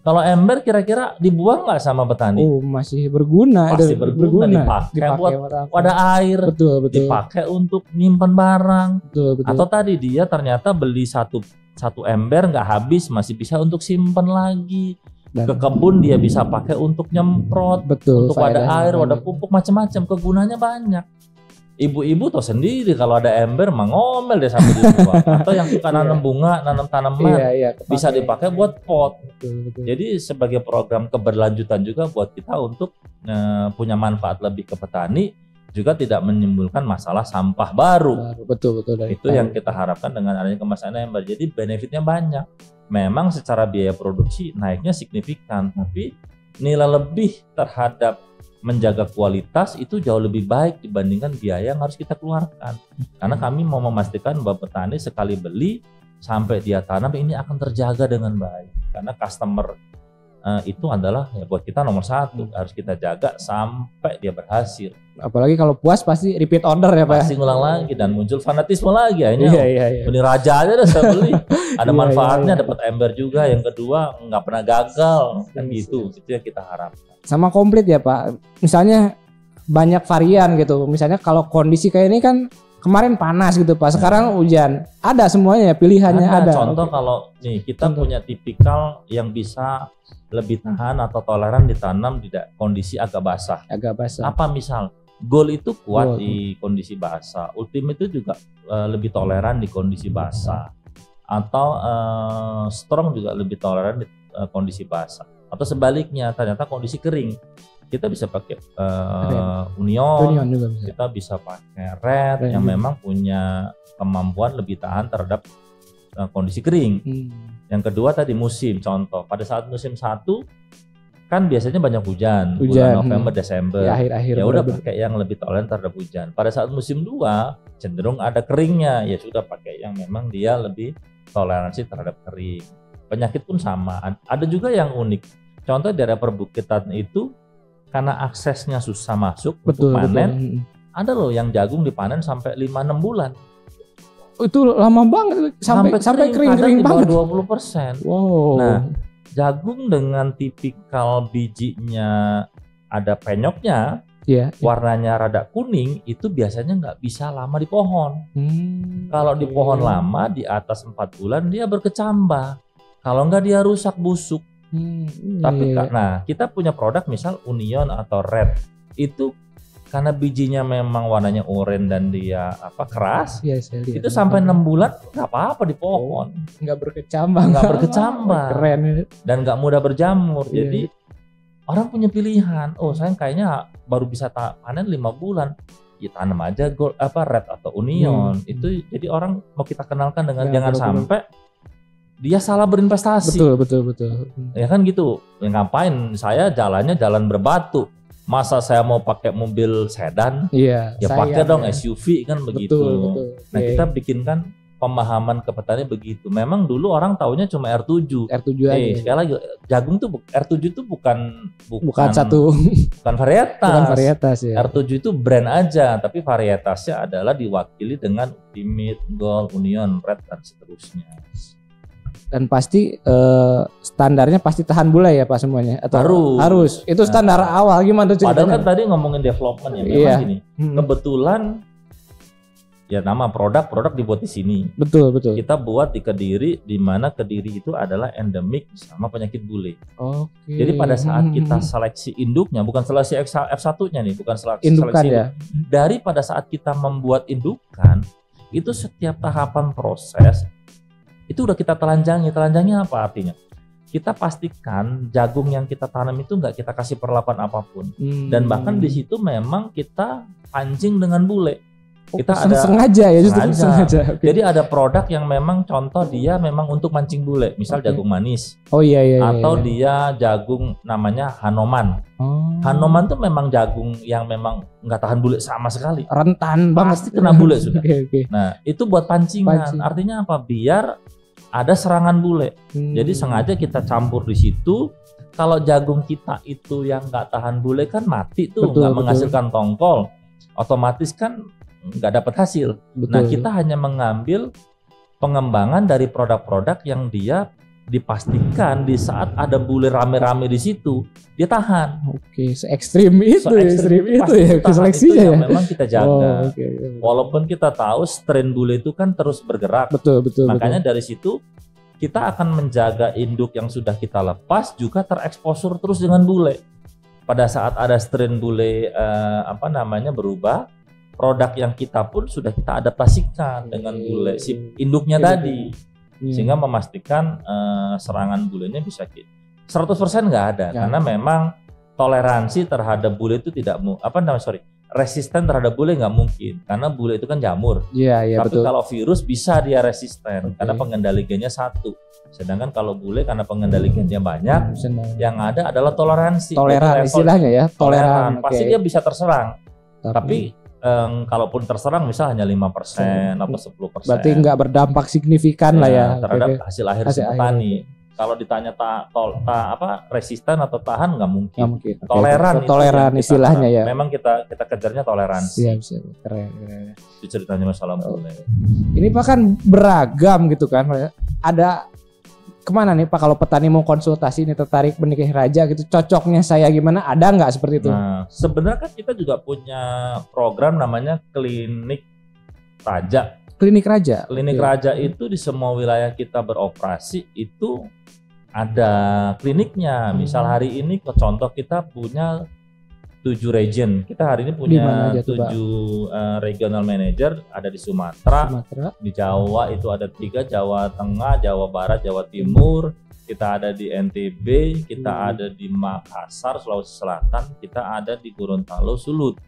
B: Kalau ember kira-kira dibuang nggak sama petani?
A: Masih berguna.
B: Pasti berguna. Dipakai buat wadah air.
A: Betul.
B: Dipakai untuk nyimpan barang.
A: Betul.
B: Atau tadi dia ternyata beli satu ember nggak habis, masih bisa untuk simpan lagi. Ke kebun dia bisa pakai untuk nyemprot, untuk wadah air, wadah pupuk, macam-macam. Kegunaannya banyak. Ibu-ibu tahu sendiri kalau ada ember mah ngomel deh sampai dibuang. Atau yang suka nanam bunga, nanam tanaman, bisa dipakai buat pot.
A: Betul.
B: Jadi sebagai program keberlanjutan juga buat kita untuk punya manfaat lebih ke petani, juga tidak menimbulkan masalah sampah baru.
A: Betul.
B: Itu yang kita harapkan dengan adanya kemasan ember. Jadi benefitnya banyak. Memang secara biaya produksi naiknya signifikan, tapi nilai lebih terhadap menjaga kualitas itu jauh lebih baik dibandingkan biaya yang harus kita keluarkan. Karena kami mau memastikan bahwa petani sekali beli sampai dia tanam ini akan terjaga dengan baik. Karena customer itu adalah ya buat kita nomor satu, harus kita jaga sampai dia berhasil.
A: Apalagi kalau puas pasti repeat order ya Pak.
B: Pasti ngulang lagi dan muncul fanatisme lagi. Iya. Benih raja aja udah saya beli. Ada manfaatnya, dapat ember juga. Yang kedua nggak pernah gagal kan gitu. Itu yang kita harapkan.
A: Sama komplit ya Pak. Misalnya banyak varian gitu. Misalnya kalau kondisi kayak ini kan kemarin panas gitu Pak, sekarang hujan. Ada semuanya ya, pilihannya ada.
B: Contoh kalau nih kita punya tipikal yang bisa lebih tahan atau toleran ditanam di kondisi agak basah.
A: Agak basah.
B: Apa misal Gold itu kuat
A: Gold.
B: di kondisi basah, Ultimate itu juga lebih toleran di kondisi basah, atau Strong juga lebih toleran di kondisi basah, atau sebaliknya ternyata kondisi kering kita bisa pakai Union
A: juga bisa.
B: Kita bisa pakai Red yang memang punya kemampuan lebih tahan terhadap kondisi kering. Yang kedua tadi musim, contoh pada saat musim 1 kan biasanya banyak hujan. Bulan November, Desember.
A: Ya, akhir-akhir
B: ya udah pakai yang lebih toleran terhadap hujan. Pada saat musim 2 cenderung ada keringnya, ya sudah pakai yang memang dia lebih toleransi terhadap kering. Penyakit pun sama. Ada juga yang unik. Contoh di daerah perbukitan itu karena aksesnya susah masuk untuk panen. Ada loh yang jagung dipanen sampai 5-6 bulan.
A: Itu lama banget sampai kering
B: banget. 20%.
A: Wow.
B: Nah, jagung dengan tipikal bijinya ada penyoknya, warnanya rada kuning, itu biasanya nggak bisa lama di pohon. Kalau di pohon lama di atas 4 bulan dia berkecambah. Kalau nggak dia rusak busuk. Tapi nah kita punya produk misal Union atau Red itu karena bijinya memang warnanya oranye dan dia keras, itu sampai 6 bulan nggak apa-apa di pohon,
A: nggak berkecambah,
B: keren, dan nggak mudah berjamur. Jadi orang punya pilihan. Oh saya kayaknya baru bisa panen 5 bulan, ya tanam aja Red atau Union. Itu jadi orang mau kita kenalkan dengan jangan sampai dia salah berinvestasi.
A: Betul.
B: Ya kan gitu. Ya, ngapain saya jalannya jalan berbatu? Masa saya mau pakai mobil sedan?
A: Ya
B: pakai dong SUV kan begitu.
A: Betul.
B: Nah kita bikinkan pemahaman ke petani begitu. Memang dulu orang taunya cuma R7 aja. Sekali lagi jagung tuh R7 itu bukan varietas. Ya. R7 itu brand aja, tapi varietasnya adalah diwakili dengan Ultimate, Gold, Union, Red dan seterusnya.
A: Dan pasti standarnya pasti tahan bule ya Pak semuanya atau harus. Itu standar awal gimana tuh ceritanya?
B: Padahal kan tadi ngomongin development ya memang gini. Kebetulan ya nama produk dibuat di sini. Betul. Kita buat di Kediri, di mana Kediri itu adalah endemik sama penyakit bule. Jadi pada saat kita seleksi induknya, bukan seleksi F1-nya nih, bukan seleksi
A: indukan ya.
B: Dari pada saat kita membuat indukan, itu setiap tahapan proses itu udah kita telanjangi. Telanjangnya apa artinya? Kita pastikan jagung yang kita tanam itu nggak kita kasih perlakuan apapun. Dan bahkan di situ memang kita pancing dengan bule. Kita ada
A: sengaja ya, justru sengaja.
B: Jadi ada produk yang memang contoh dia memang untuk mancing bule, misal jagung manis. Atau dia jagung namanya Hanoman. Hanoman tuh memang jagung yang memang nggak tahan bule sama sekali.
A: Rentan banget.
B: Pasti kena bule sudah. Nah itu buat pancingan. Artinya apa? Biar ada serangan bule. Jadi sengaja kita campur di situ. Kalau jagung kita itu yang nggak tahan bule kan mati tuh, nggak menghasilkan tongkol. Otomatis kan nggak dapat hasil. Nah kita hanya mengambil pengembangan dari produk-produk yang dia dipastikan di saat ada bule rame-rame di situ dia tahan.
A: Se-ekstrim itu ya seleksinya ya.
B: Memang kita jaga. Walaupun kita tahu strain bule itu kan terus bergerak.
A: Betul.
B: Makanya dari situ kita akan menjaga induk yang sudah kita lepas juga tereksposur terus dengan bule. Pada saat ada strain bule berubah, produk yang kita pun sudah kita adaptasikan dengan bule si induknya tadi. Sehingga memastikan serangan bulenya bisa 100% nggak ada karena memang toleransi terhadap bule itu resisten terhadap bule nggak mungkin karena bule itu kan jamur. Tapi kalau virus bisa dia resisten karena pengendaliannya satu. Sedangkan kalau bule karena pengendaliannya banyak, yang ada adalah toleransi.
A: Toleran istilahnya ya. Toleran.
B: Pasti dia bisa terserang. Tapi kalaupun terserang misal hanya 5% atau 10%.
A: Berarti nggak berdampak signifikan lah ya
B: terhadap hasil akhir si petani. Kalau ditanya resisten atau tahan nggak mungkin. Toleran istilahnya ya. Memang kita kejarnya toleransi.
A: Siap. Keren.
B: Itu ceritanya masalah bule.
A: Ini Pak kan beragam gitu kan. Ada kemana nih Pak kalau petani mau konsultasi nih tertarik benih raja gitu, cocoknya saya gimana, ada nggak seperti itu?
B: Nah sebenarnya kan kita juga punya program namanya Klinik Raja.
A: Klinik Raja?
B: Klinik Raja itu di semua wilayah kita beroperasi itu ada kliniknya. Misal hari ini contoh kita punya 7 region. Kita hari ini punya 7 regional manager, ada di Sumatera, di Jawa itu ada 3, Jawa Tengah, Jawa Barat, Jawa Timur. Kita ada di NTB, kita ada di Makassar, Sulawesi Selatan, kita ada di Gorontalo, Sulut.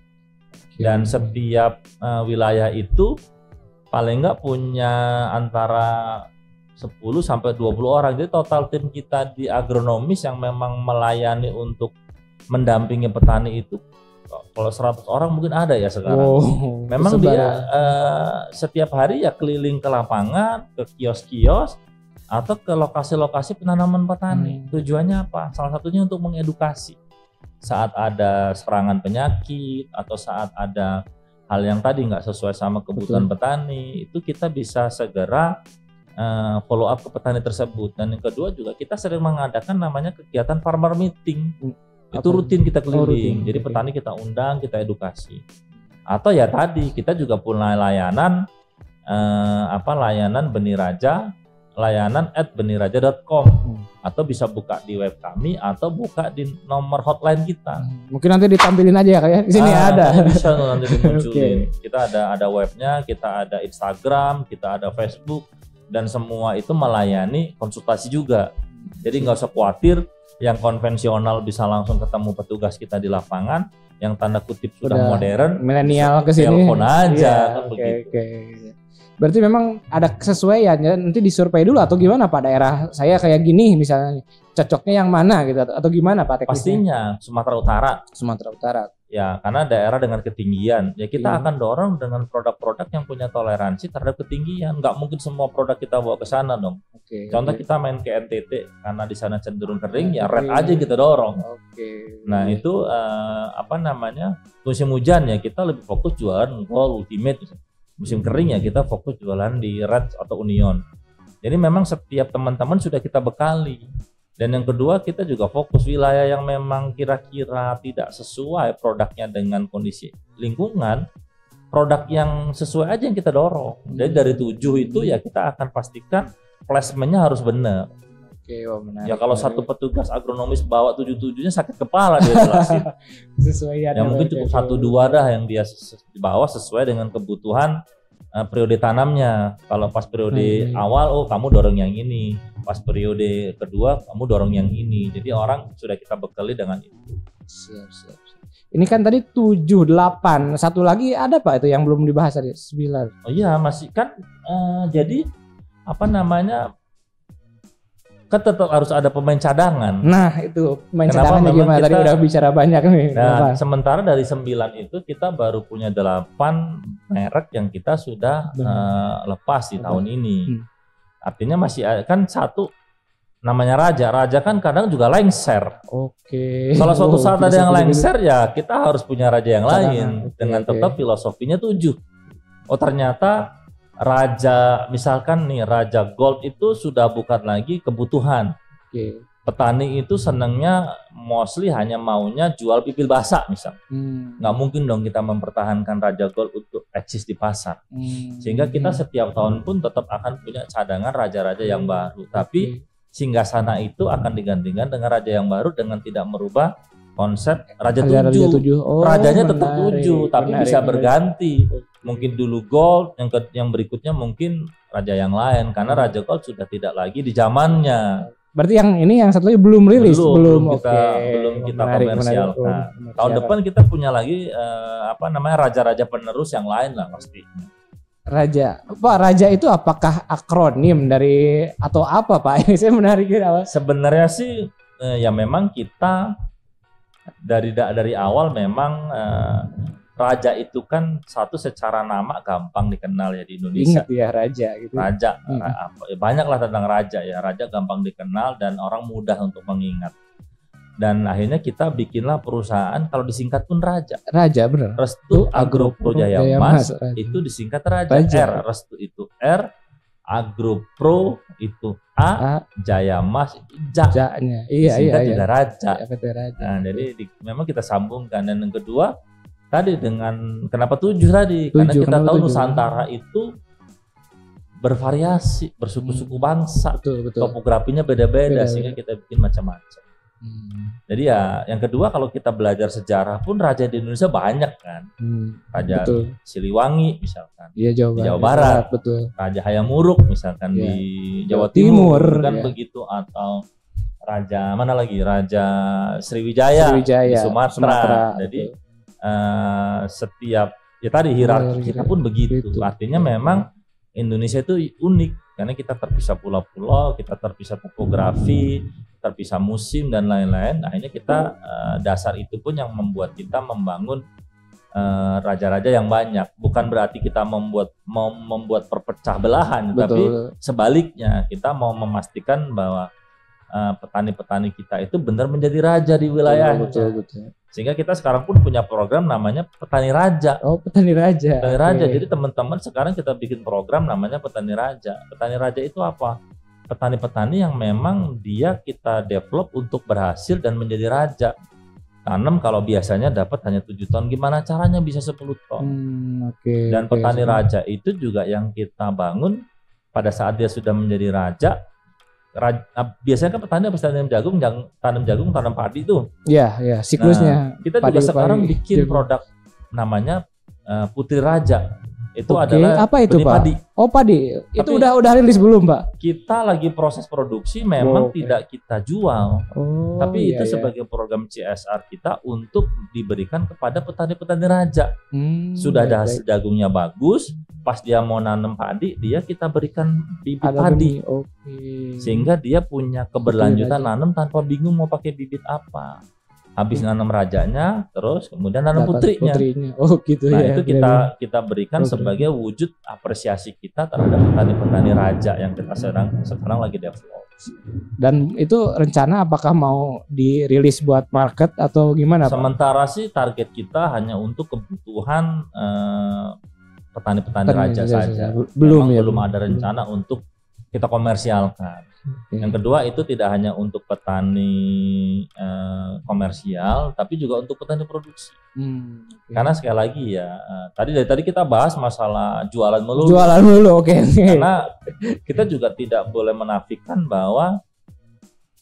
B: Dan setiap wilayah itu paling nggak punya antara 10 sampai 20 orang. Jadi total tim kita di agronomis yang memang melayani untuk mendampingi petani itu kalau 100 orang mungkin ada ya sekarang. Memang dia setiap hari ya keliling ke lapangan, ke kios-kios atau ke lokasi-lokasi penanaman petani. Tujuannya apa? Salah satunya untuk mengedukasi. Saat ada serangan penyakit atau saat ada hal yang tadi nggak sesuai sama kebutuhan petani, itu kita bisa segera follow up ke petani tersebut. Dan yang kedua juga kita sering mengadakan namanya kegiatan farmer meeting. Itu rutin kita keliling. Jadi petani kita undang, kita edukasi. Atau ya tadi kita juga punya layanan layanan Benih Raja, layanan @benihraja.com, atau bisa buka di web kami atau buka di nomor hotline kita.
A: Mungkin nanti ditampilin aja ya kayak di sini ada.
B: Bisa nanti dimunculin. Kita ada webnya, kita ada Instagram, kita ada Facebook, dan semua itu melayani konsultasi juga. Jadi nggak usah khawatir. Yang konvensional bisa langsung ketemu petugas kita di lapangan, yang tanda kutip sudah modern,
A: milenial ke sini,
B: telepon aja, kan begitu.
A: Berarti memang ada kesesuaian ya, nanti disurvei dulu atau gimana Pak, daerah saya kayak gini misalnya, cocoknya yang mana gitu atau gimana Pak teknisnya?
B: Pastinya Sumatera Utara.
A: Sumatera Utara.
B: Ya, karena daerah dengan ketinggian, ya kita akan dorong dengan produk-produk yang punya toleransi terhadap ketinggian. Nggak mungkin semua produk kita bawa ke sana dong. Contoh kita main ke NTT, karena di sana cenderung kering, ya red aja kita dorong. Nah itu musim hujan ya kita lebih fokus jualan Gold, Ultimate. Musim kering ya kita fokus jualan di Red atau Union. Jadi memang setiap teman-teman sudah kita bekali. Dan yang kedua kita juga fokus wilayah yang memang kira-kira tidak sesuai produknya dengan kondisi lingkungan, produk yang sesuai aja yang kita dorong. Jadi dari 7 itu ya kita akan pastikan placementnya harus benar.
A: Menarik,
B: ya kalau satu petugas agronomis bawa 7-7-nya sakit kepala dia jelasin.
A: Sesuai
B: ya mungkin cukup 1-2 dah yang dia bawa sesuai dengan kebutuhan periode tanamnya. Kalau pas periode awal, kamu dorong yang ini. Pas periode kedua, kamu dorong yang ini. Jadi orang sudah kita bekali dengan itu.
A: Siap. Ini kan tadi 7, 8. Satu lagi ada Pak itu yang belum dibahas tadi, 9.
B: Oh iya, masih kan. Jadi kan tetap harus ada pemain cadangan.
A: Nah itu pemain cadangan gimana? Tadi udah bicara banyak nih.
B: Nah, sementara dari 9 itu kita baru punya 8 merek yang kita sudah lepas di tahun ini. Artinya masih kan satu namanya Raja. Raja kan kadang juga lengser. Kalau suatu saat ada yang lengser ya kita harus punya Raja yang lain dengan tetap filosofinya 7. Oh ternyata Raja, misalkan nih Raja Gold itu sudah bukan lagi kebutuhan. Petani itu senangnya mostly hanya maunya jual pipil basah misal. Nggak mungkin dong kita mempertahankan Raja Gold untuk eksis di pasar. Sehingga kita setiap tahun pun tetap akan punya cadangan raja-raja yang baru. Tapi singgasana itu akan digantikan dengan raja yang baru dengan tidak merubah konsep Raja 7. Rajanya tetap 7 tapi bisa berganti. Mungkin dulu Gold, yang berikutnya mungkin raja yang lain karena Raja Gold sudah tidak lagi di zamannya.
A: Berarti yang ini yang satu lagi belum rilis, belum
B: kita komersialkan. Tahun depan kita punya lagi raja-raja penerus yang lain lah pasti.
A: Raja, Pak, Raja itu apakah akronim dari atau apa Pak? Ini saya menarik.
B: Sebenarnya sih ya memang kita dari awal memang Raja itu kan satu secara nama gampang dikenal ya di Indonesia.
A: Ingat ya Raja gitu.
B: Raja, banyaklah tentang Raja ya. Raja gampang dikenal dan orang mudah untuk mengingat. Dan akhirnya kita bikinlah perusahaan, kalau disingkat pun Raja.
A: Raja benar.
B: Restu Agropro Jaya Mas itu disingkat Raja. R, Restu itu R, Agropro itu A, Jaya Mas itu Ja-nya. Disingkat juga Raja. Nah, jadi memang kita sambungkan. Dan yang kedua tadi dengan kenapa 7 tadi? Karena kita tahu Nusantara itu bervariasi, bersuku-suku bangsa,
A: betul.
B: topografinya beda-beda sehingga kita bikin macam-macam. Jadi ya yang kedua, kalau kita belajar sejarah pun raja di Indonesia banyak kan. Raja
A: betul.
B: Siliwangi misalkan,
A: Iya,
B: di Jawa Barat,
A: betul.
B: Raja Hayamuruk misalkan
A: Iya.
B: di Jawa Timur kan
A: iya.
B: begitu, atau raja mana lagi, Raja Sriwijaya di Sumatera. Jadi setiap ya tadi hierarki kita pun begitu. Artinya memang Indonesia itu unik karena kita terpisah pulau-pulau, kita terpisah topografi, terpisah musim dan lain-lain. Akhirnya kita dasar itu pun yang membuat kita membangun raja-raja yang banyak. Bukan berarti kita mau membuat perpecah belahan, tapi sebaliknya kita mau memastikan bahwa petani-petani kita itu benar menjadi raja di wilayah.
A: Betul.
B: Sehingga kita sekarang pun punya program namanya Petani Raja.
A: Oh, Petani Raja.
B: Petani Raja. Jadi teman-teman sekarang kita bikin program namanya Petani Raja. Petani Raja itu apa? Petani-petani yang memang dia kita develop untuk berhasil dan menjadi raja. Tanam kalau biasanya dapat hanya 7 ton, gimana caranya bisa 10 ton? Dan petani raja itu juga yang kita bangun pada saat dia sudah menjadi raja. Biasanya kan petani habis tanam jagung, tanam padi itu.
A: Iya, siklusnya.
B: Nah, kita juga sekarang bikin produk namanya Putri Raja. Itu adalah
A: apa itu, Pak?
B: padi.
A: Oh, padi. Itu udah rilis belum, Pak?
B: Kita lagi proses produksi, memang tidak kita jual. Tapi itu
A: iya.
B: sebagai program CSR kita untuk diberikan kepada petani-petani raja. Sudah ada hasil jagungnya bagus, pas dia mau nanam padi, kita berikan bibit padi. Sehingga dia punya keberlanjutan nanam tanpa bingung mau pakai bibit apa. Habis nanam rajanya, terus kemudian nanam putrinya.
A: Oh gitu.
B: Nah itu kita berikan sebagai wujud apresiasi kita terhadap petani-petani raja yang kita sekarang lagi develop.
A: Dan itu rencana apakah mau dirilis buat market atau gimana, Pak?
B: Sementara sih target kita hanya untuk kebutuhan petani-petani raja saja. Belum ada rencana untuk kita komersialkan. Yang kedua itu tidak hanya untuk petani komersial, tapi juga untuk petani produksi. Karena sekali lagi ya, dari tadi kita bahas masalah jualan melulu. Karena kita juga tidak boleh menafikan bahwa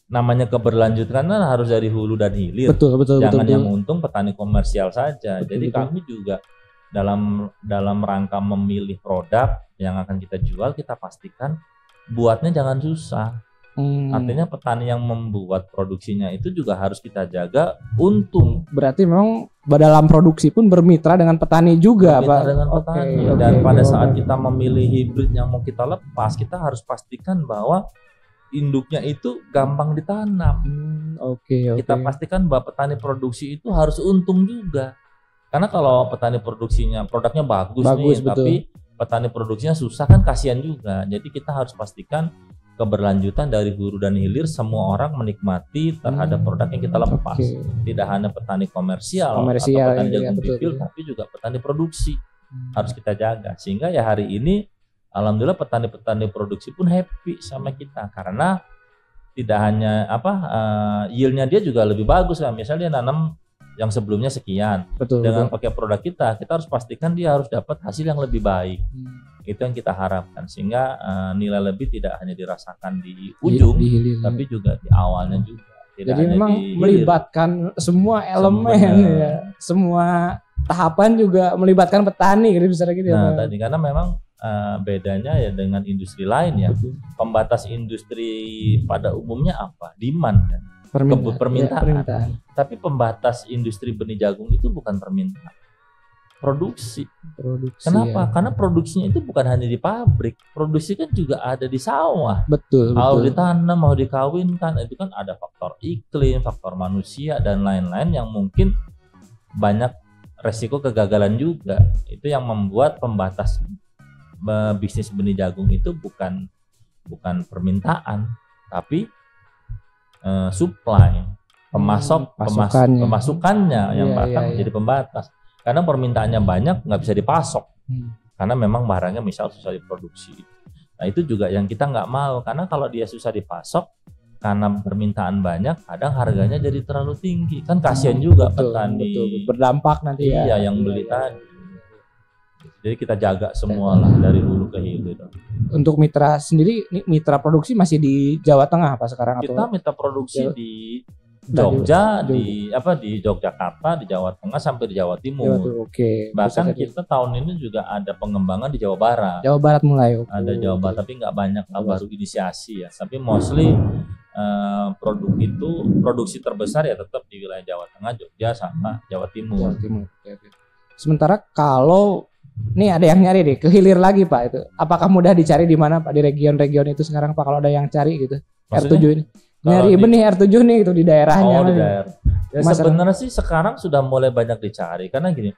B: namanya keberlanjutan harus dari hulu dan hilir.
A: Betul.
B: Jangan yang untung petani komersial saja. Jadi kami juga dalam rangka memilih produk yang akan kita jual, kita pastikan buatnya jangan susah. Artinya petani yang membuat produksinya itu juga harus kita jaga untung.
A: Berarti memang dalam produksi pun bermitra dengan petani juga, Pak.
B: Dengan petani. Dan pada saat kita memilih hibrid yang mau kita lepas, kita harus pastikan bahwa induknya itu gampang ditanam. Kita pastikan bahwa petani produksi itu harus untung juga. Karena kalau petani produksinya produknya bagus nih, betul. Tapi petani produksinya susah kan kasihan juga. Jadi kita harus pastikan keberlanjutan dari hulu dan hilir, semua orang menikmati terhadap produk yang kita lepas. Tidak hanya petani komersial atau petani jagung pipil, tapi juga petani produksi harus kita jaga. Sehingga ya hari ini alhamdulillah petani-petani produksi pun happy sama kita karena tidak hanya yieldnya dia juga lebih bagus lah. Misalnya dia nanam yang sebelumnya sekian, dengan pakai produk kita harus pastikan dia harus dapat hasil yang lebih baik. Itu yang kita harapkan sehingga nilai lebih tidak hanya dirasakan di ujung, tapi juga di awalnya juga.
A: Jadi memang melibatkan semua elemen ya, semua tahapan juga melibatkan petani gitu misalnya gitu.
B: Nah tadi karena memang bedanya ya dengan industri lain ya, pembatas industri pada umumnya apa? Demand kan. Permintaan. Tapi pembatas industri benih jagung itu bukan permintaan, produksi. Kenapa? Karena produksinya itu bukan hanya di pabrik, produksi kan juga ada di sawah.
A: Betul.
B: Mau ditanam, mau dikawinkan, itu kan ada faktor iklim, faktor manusia dan lain-lain yang mungkin banyak resiko kegagalan juga. Itu yang membuat pembatas bisnis benih jagung itu bukan permintaan, tapi supply, pemasukannya yang bahkan menjadi pembatas. Karena permintaannya banyak nggak bisa dipasok, karena memang barangnya misal susah diproduksi. Nah itu juga yang kita nggak mau, karena kalau dia susah dipasok karena permintaan banyak, kadang harganya jadi terlalu tinggi, kan kasihan juga petani.
A: Berdampak nanti
B: yang beli tadi. Jadi kita jaga semua lah dari hulu ke hilir.
A: Untuk mitra sendiri, mitra produksi masih di Jawa Tengah apa sekarang?
B: Kita
A: atau
B: mitra produksi di Jogja, di Yogyakarta, di Jawa Tengah sampai di Jawa Timur.
A: Oke.
B: Bahkan kita tahun ini juga ada pengembangan di Jawa Barat.
A: Jawa Barat mulai.
B: Ada Jawa Barat, tapi nggak banyak lah, baru inisiasi ya. Tapi mostly produksi terbesar ya tetap di wilayah Jawa Tengah, Jogja sama Jawa Timur.
A: Oke. Sementara kalau nih ada yang nyari deh, ke hilir lagi Pak itu. Apakah mudah dicari di mana Pak, di region-region itu sekarang Pak, kalau ada yang cari gitu? Maksudnya, R7 ini. Nyari benih R7 nih itu di daerahnya.
B: Oh, di daerah. Ya, sebenarnya sih sekarang sudah mulai banyak dicari karena gini.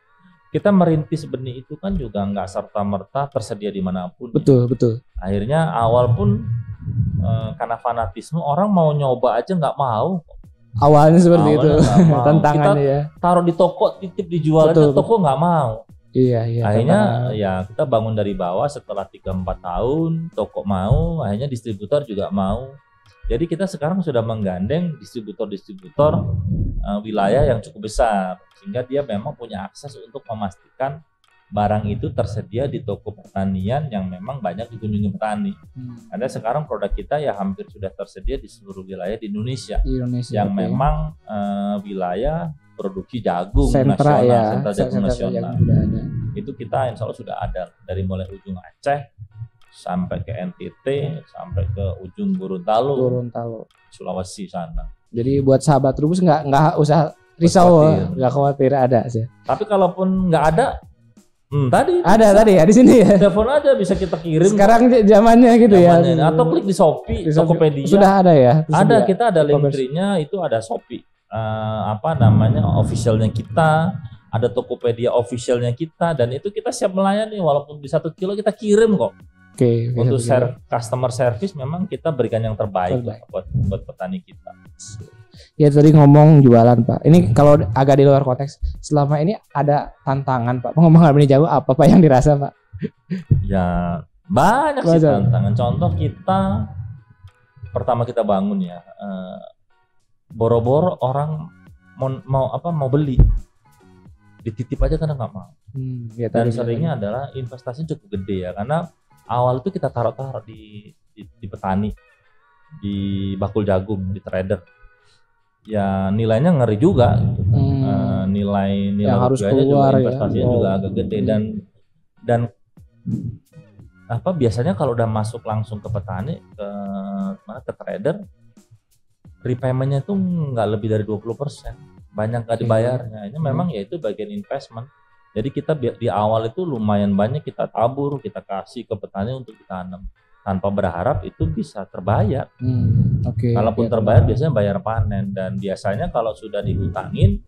B: Kita merintis benih itu kan juga nggak serta-merta tersedia dimanapun.
A: Betul.
B: Akhirnya awal pun karena fanatisme orang mau nyoba aja nggak mau.
A: Awalnya seperti itu. Tantangannya
B: kita
A: ya.
B: Taruh di toko, titip dijual aja, toko nggak mau.
A: Iya.
B: Akhirnya ya kita bangun dari bawah setelah 3-4 tahun, toko mau, akhirnya distributor juga mau. Jadi kita sekarang sudah menggandeng distributor wilayah yang cukup besar, sehingga dia memang punya akses untuk memastikan barang itu tersedia di toko pertanian yang memang banyak dikunjungi petani. Ada sekarang produk kita ya hampir sudah tersedia di seluruh wilayah di Indonesia yang memang wilayah produksi jagung
A: sentra
B: jagung nasional. Itu kita insya Allah sudah ada dari mulai ujung Aceh sampai ke NTT sampai ke ujung Gorontalo, Sulawesi sana. Jadi
A: buat sahabat Trubus nggak usah risau, nggak khawatir ada sih.
B: Tapi kalaupun nggak ada, tadi
A: di sini ya.
B: Telepon aja bisa kita kirim.
A: Sekarang zamannya gitu ya.
B: Atau klik di Shopee, Tokopedia.
A: Sudah ada ya.
B: Ada, kita ada link tree-nya, itu ada Shopee. Officialnya kita, ada Tokopedia officialnya kita, dan itu kita siap melayani walaupun di 1 kilo kita kirim kok.
A: Oke.
B: Untuk customer service memang kita berikan yang terbaik. Buat petani kita.
A: Ya tadi ngomong jualan Pak. Ini kalau agak di luar konteks, selama ini ada tantangan Pak pengembangan benih jagung apa Pak yang dirasa Pak?
B: Ya banyak sih tantangan. Contoh kita pertama kita bangun ya. Boro-boro orang mau beli, dititip aja karena nggak mau. Dan seringnya adalah investasi cukup gede ya, karena awal itu kita taruh di petani, di bakul jagung, di trader. Ya nilainya ngeri juga, nilai
A: yang harus keluar
B: investasinya juga agak gede dan biasanya kalau udah masuk langsung ke petani ke trader, repaymentnya tuh nggak lebih dari 20%, banyak nggak dibayarnya. Ini memang ya itu bagian investment. Jadi kita di awal itu lumayan banyak kita tabur, kita kasih ke petani untuk ditanam tanpa berharap itu bisa terbayar. Kalaupun terbayar biasanya bayar panen, dan biasanya kalau sudah dihutangin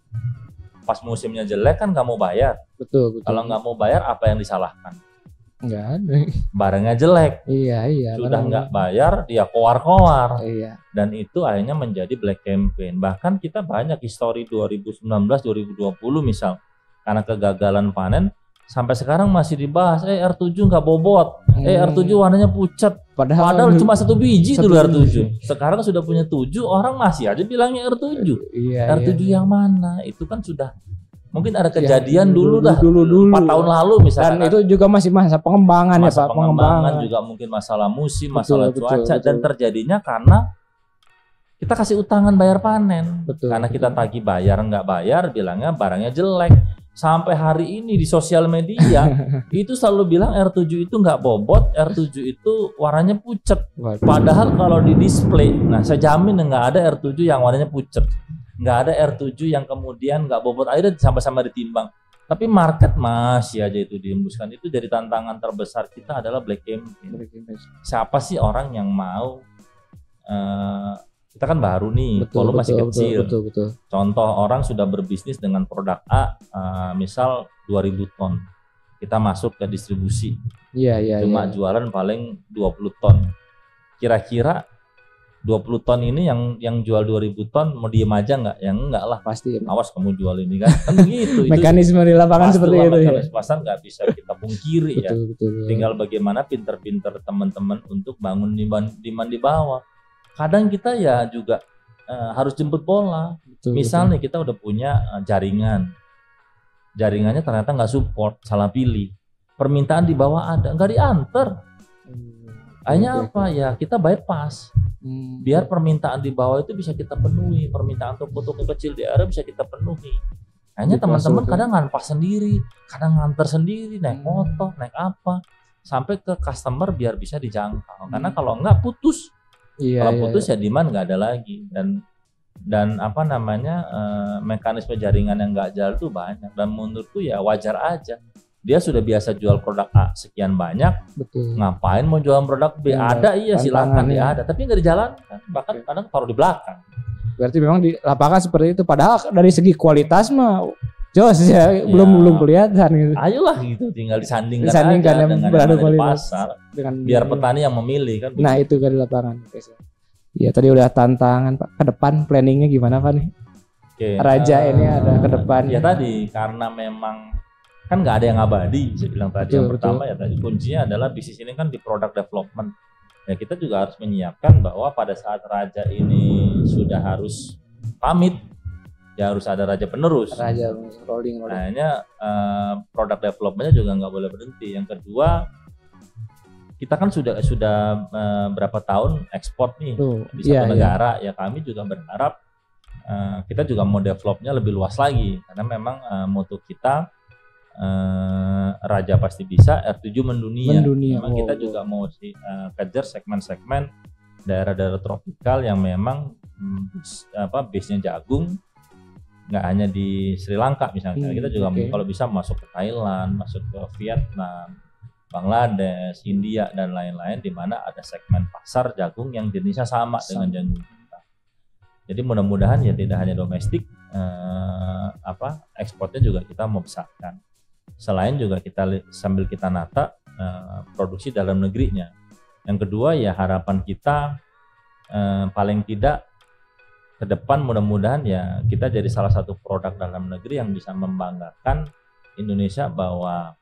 B: pas musimnya jelek kan nggak mau bayar.
A: Betul.
B: Kalau nggak mau bayar apa yang disalahkan?
A: Nggak ada.
B: Barangnya jelek.
A: Iya.
B: Sudah nggak bayar dia koar-koar.
A: Iya.
B: Dan itu akhirnya menjadi black campaign. Bahkan kita banyak histori 2019, 2020 misal, karena kegagalan panen sampai sekarang masih dibahas. R7 nggak bobot. R7 warnanya pucat. Padahal cuma 1 biji dulu R7. Sekarang sudah punya 7, orang masih aja bilangnya R7. R7 yang mana? Itu kan sudah mungkin ada kejadian dulu 4 tahun lalu misalnya.
A: Dan itu juga masih masa pengembangan ya Pak.
B: Pengembangan juga mungkin masalah musim, masalah cuaca. Dan terjadinya karena kita kasih utangan bayar panen. Karena kita tagih bayar, nggak bayar, bilangnya barangnya jelek. Sampai hari ini di sosial media itu selalu bilang R7 itu nggak bobot, R7 itu warnanya pucat. Padahal kalau di display, nah saya jamin nggak ada R7 yang warnanya pucat, nggak ada R7 yang kemudian nggak bobot, akhirnya sama-sama ditimbang. Tapi market masih aja itu dihembuskan. Itu jadi tantangan terbesar kita adalah black campaign. Siapa sih orang yang mau? Kita kan baru nih, volume masih kecil.
A: Betul.
B: Contoh orang sudah berbisnis dengan produk A, misal 2000 ton. Kita masuk ke distribusi. Cuma jualan paling 20 ton. Kira-kira 20 ton ini yang jual 2000 ton mau diem aja nggak? Yang enggak lah.
A: Pasti.
B: Awas kamu jual ini kan. Kan begitu.
A: Mekanisme di lapangan seperti itu.
B: Mekanisme pasar nggak bisa kita pungkiri ya. Tinggal bagaimana pinter-pinter teman-teman untuk bangun demand di bawah. Kadang kita ya juga harus jemput bola. Misalnya kita udah punya jaringannya ternyata nggak support, salah pilih. permintaan di bawah ada, nggak diantar. Akhirnya apa ya, kita bypass. Biar permintaan di bawah itu bisa kita penuhi, permintaan toko-toko kecil di area bisa kita penuhi. Hanya teman-teman kadang nganpas sendiri, kadang nganter sendiri, naik motor, naik apa, sampai ke customer biar bisa dijangkau. Karena kalau enggak putus, kalau putus ya demand nggak ada lagi. Dan apa namanya, mekanisme jaringan yang nggak jalan itu banyak. Dan menurutku ya wajar aja. Dia sudah biasa jual produk A sekian banyak, ngapain mau jual produk B? Ada silakan dia ada, tapi nggak dijalankan, bahkan kadang taruh di belakang.
A: Berarti memang di lapangan seperti itu. Padahal dari segi kualitas mah jos ya, belum kelihatan gitu.
B: Ayolah gitu, tinggal disandingkan aja dengan berada di pasar, biar petani yang memilih kan.
A: Nah itu kan di lapangan. Ya tadi udah tantangan Pak. Ke depan planningnya gimana Pak nih? Raja ini ada ke depan.
B: Ya tadi karena memang kan nggak ada yang abadi, saya bilang tadi. Yang pertama ya tadi kuncinya adalah bisnis ini kan di product development. Ya kita juga harus menyiapkan bahwa pada saat raja ini sudah harus pamit, ya harus ada raja penerus.
A: Raja rolling.
B: Nah, product developmentnya juga nggak boleh berhenti. Yang kedua, kita kan sudah berapa tahun ekspor nih di satu negara. Ya kami juga berharap kita juga mau developnya lebih luas lagi, karena memang moto kita raja pasti bisa, R7 mendunia. Memang kita juga mau kejar segmen-segmen daerah-daerah tropikal yang memang base-nya jagung, nggak hanya di Sri Lanka misalnya. Kita juga kalau bisa masuk ke Thailand, masuk ke Vietnam, Bangladesh, India dan lain-lain, di mana ada segmen pasar jagung yang jenisnya sama dengan jagung kita. Jadi mudah-mudahan ya tidak hanya domestik, ekspornya juga kita mau besarkan. Selain juga sambil kita nata produksi dalam negerinya. Yang kedua ya harapan kita paling tidak ke depan mudah-mudahan ya kita jadi salah satu produk dalam negeri yang bisa membanggakan Indonesia, bahwa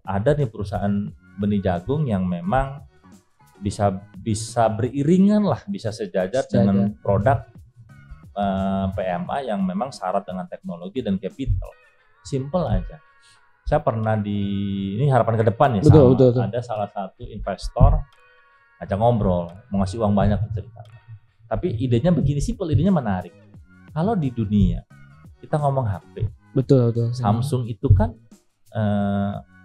B: ada nih perusahaan benih jagung yang memang bisa beriringan lah, bisa sejajar dengan produk PMA yang memang syarat dengan teknologi dan capital. Simple aja. Saya pernah ini harapan ke depan ya, betul. Ada salah satu investor ajak ngobrol, mau ngasih uang banyak cerita. Tapi idenya begini, simple, idenya menarik. Kalau di dunia kita ngomong HP, betul. Samsung itu kan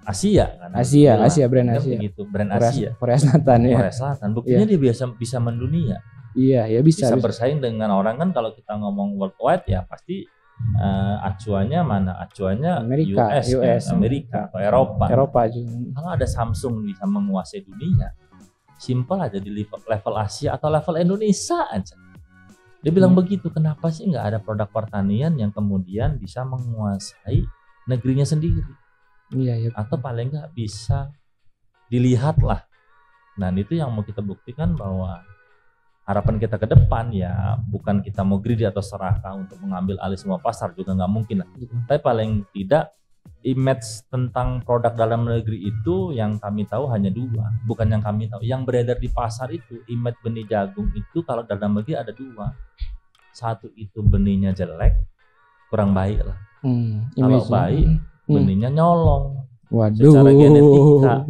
B: Asia kan?
A: Asia, brand Asia.
B: Begitu, brand Asia.
A: Korea Selatan ya.
B: Korea Selatan. Buktinya dia bisa mendunia.
A: Iya, bisa
B: bersaing dengan orang kan. Kalau kita ngomong worldwide ya pasti acuannya mana? Acuannya
A: Amerika,
B: Amerika atau Eropa
A: juga.
B: Kalau ada Samsung bisa menguasai dunia, simple aja di level Asia atau level Indonesia aja. Dia bilang begitu. Kenapa sih nggak ada produk pertanian yang kemudian bisa menguasai negerinya sendiri?
A: Iya.
B: Atau paling nggak bisa dilihat lah. Nah itu yang mau kita buktikan, bahwa harapan kita ke depan ya bukan kita mau greedy atau serakah untuk mengambil alih semua pasar, juga nggak mungkin lah. Tapi paling tidak image tentang produk dalam negeri itu yang kami tahu hanya dua, bukan yang kami tahu. Yang beredar di pasar itu image benih jagung itu kalau dalam negeri ada dua. Satu itu benihnya jelek, kurang baik lah. Kalau baik benihnya nyolong. Secara genetika.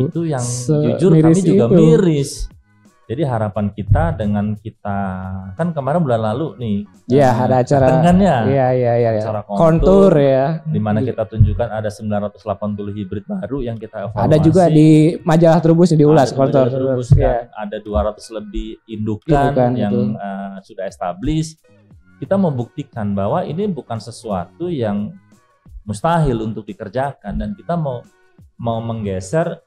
B: Itu yang jujur kami juga miris. Jadi harapan kita dengan kita kan kemarin bulan lalu nih,
A: ada acara
B: acara
A: kontur ya,
B: di mana kita tunjukkan ada 980 hibrid baru yang kita evaluasi.
A: Ada juga di majalah Trubus diulas kontur.
B: Ada 200 lebih indukan yang sudah established. Kita membuktikan bahwa ini bukan sesuatu yang mustahil untuk dikerjakan, dan kita mau menggeser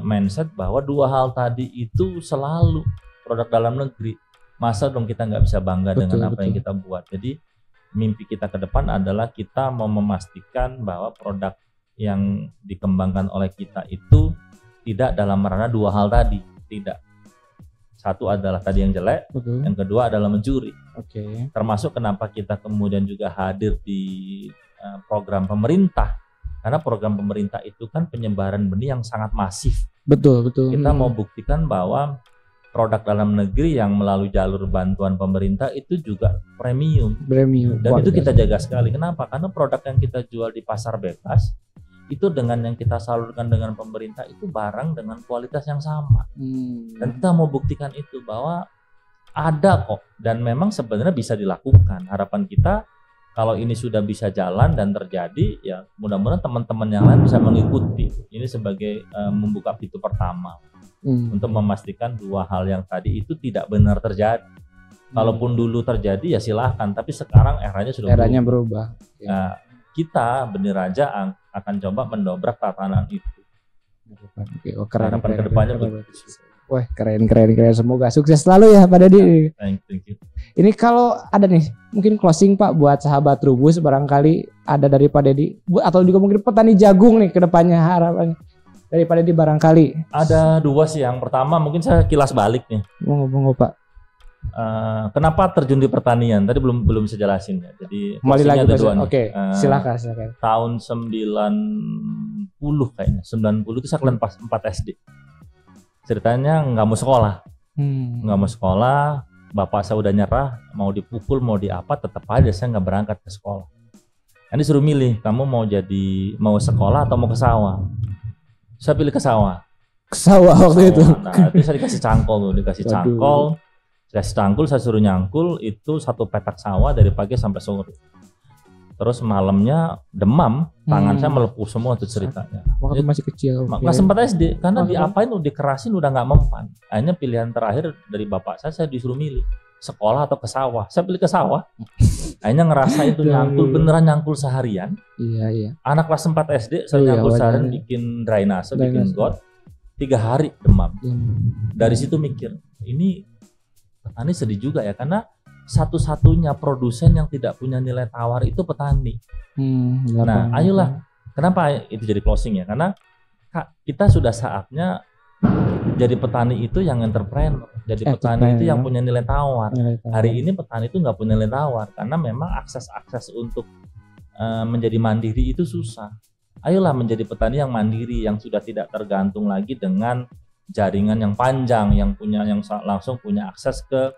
B: mindset bahwa dua hal tadi itu selalu produk dalam negeri. Masa dong kita nggak bisa bangga dengan apa yang kita buat. Jadi mimpi kita ke depan adalah kita mau memastikan bahwa produk yang dikembangkan oleh kita itu tidak dalam ranah dua hal tadi. Tidak. Satu adalah tadi yang jelek, yang kedua adalah mencuri. Termasuk kenapa kita kemudian juga hadir di program pemerintah. Karena program pemerintah itu kan penyebaran benih yang sangat masif.
A: Betul.
B: Kita mau buktikan bahwa produk dalam negeri yang melalui jalur bantuan pemerintah itu juga premium. Dan itu kita jaga sekali. Kenapa? Karena produk yang kita jual di pasar bebas itu dengan yang kita salurkan dengan pemerintah itu barang dengan kualitas yang sama. Dan kita mau buktikan itu bahwa ada kok, dan memang sebenarnya bisa dilakukan. Harapan kita kalau ini sudah bisa jalan dan terjadi, ya mudah-mudahan teman-teman yang lain bisa mengikuti. Ini sebagai membuka pintu pertama untuk memastikan dua hal yang tadi itu tidak benar terjadi. Kalaupun dulu terjadi ya silahkan, tapi sekarang eranya sudah
A: berubah.
B: Nah, kita Benih Raja akan coba mendobrak tatanan itu. Harapan kedepannya begitu.
A: Wah, keren. Semoga sukses selalu ya Pak Dedi.
B: Thank you.
A: Ini kalau ada nih, mungkin closing Pak buat sahabat Trubus, barangkali ada dari Pak Dedi, atau juga mungkin petani jagung nih kedepannya harapannya dari Pak Dedi barangkali.
B: Ada dua sih. Yang pertama mungkin saya kilas balik nih.
A: Monggo Pak.
B: Kenapa terjun di pertanian? Tadi belum saya jelasin ya. Jadi
A: kembali lagi
B: ada dua nih.
A: Oke, silakan.
B: Tahun 90 kayaknya. 90 itu saya kelas 4 SD. Ceritanya nggak mau sekolah. Bapak saya udah nyerah, mau dipukul, mau diapa, tetap aja saya nggak berangkat ke sekolah. Ini suruh milih, kamu mau sekolah atau mau ke sawah? Saya pilih ke sawah.
A: Ke sawah waktu itu.
B: Nah, itu saya dikasih cangkol, dikasih cangkul, saya suruh nyangkul itu 1 petak sawah dari pagi sampai sore. Terus malamnya demam, tangan saya melepuh semua tuh ceritanya.
A: Waktu masih kecil.
B: Nggak sempat SD, karena diapain, udah dikerasin, udah nggak mempan. Akhirnya pilihan terakhir dari bapak saya disuruh milih sekolah atau ke sawah. Saya pilih ke sawah. Akhirnya ngerasa itu nyangkul, beneran nyangkul seharian.
A: Iya.
B: Anak kelas 4 SD, saya nyangkul seharian, bikin drainase, bikin got. 3 hari demam. Dari situ mikir, ini petani sedih juga ya, karena satu-satunya produsen yang tidak punya nilai tawar itu petani. Nah, ayolah. Kenapa itu jadi closing ya? Karena kita sudah saatnya jadi petani itu yang entrepreneur. Jadi petani itu yang punya nilai tawar. Hari ini petani itu nggak punya nilai tawar karena memang akses untuk menjadi mandiri itu susah. Ayolah menjadi petani yang mandiri, yang sudah tidak tergantung lagi dengan jaringan yang panjang, yang langsung punya akses ke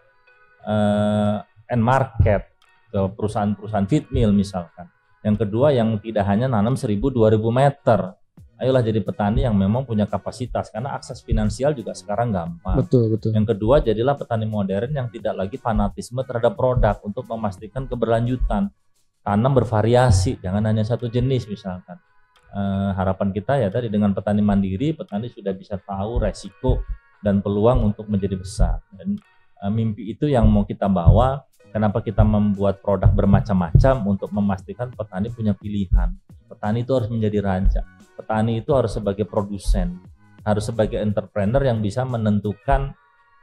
B: end market, ke perusahaan-perusahaan feed mill misalkan. Yang kedua, yang tidak hanya nanam 1.000-2.000 meter. Ayolah jadi petani yang memang punya kapasitas, karena akses finansial juga sekarang gampang.
A: Betul.
B: Yang kedua, jadilah petani modern yang tidak lagi fanatisme terhadap produk untuk memastikan keberlanjutan. Tanam bervariasi, jangan hanya satu jenis misalkan. Harapan kita ya tadi, dengan petani mandiri, petani sudah bisa tahu resiko dan peluang untuk menjadi besar. Dan mimpi itu yang mau kita bawa. Kenapa kita membuat produk bermacam-macam, untuk memastikan petani punya pilihan. Petani itu harus menjadi raja. Petani itu harus sebagai produsen, harus sebagai entrepreneur yang bisa menentukan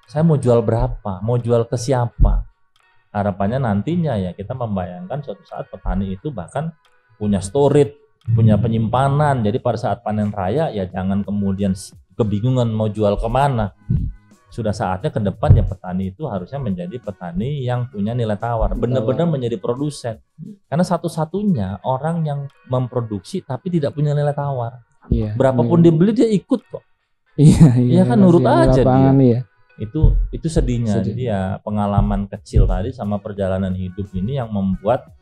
B: saya mau jual berapa, mau jual ke siapa. Harapannya nantinya ya kita membayangkan suatu saat petani itu bahkan punya storage, punya penyimpanan. Jadi pada saat panen raya ya jangan kemudian kebingungan mau jual kemana. Sudah saatnya ke depan ya petani itu harusnya menjadi petani yang punya nilai tawar, benar-benar menjadi produsen. Karena satu-satunya orang yang memproduksi tapi tidak punya nilai tawar. Berapapun dibeli dia ikut kok. Iya kan, nurut aja dia.
A: Iya.
B: Itu sedihnya. Jadi ya pengalaman kecil tadi sama perjalanan hidup ini yang membuat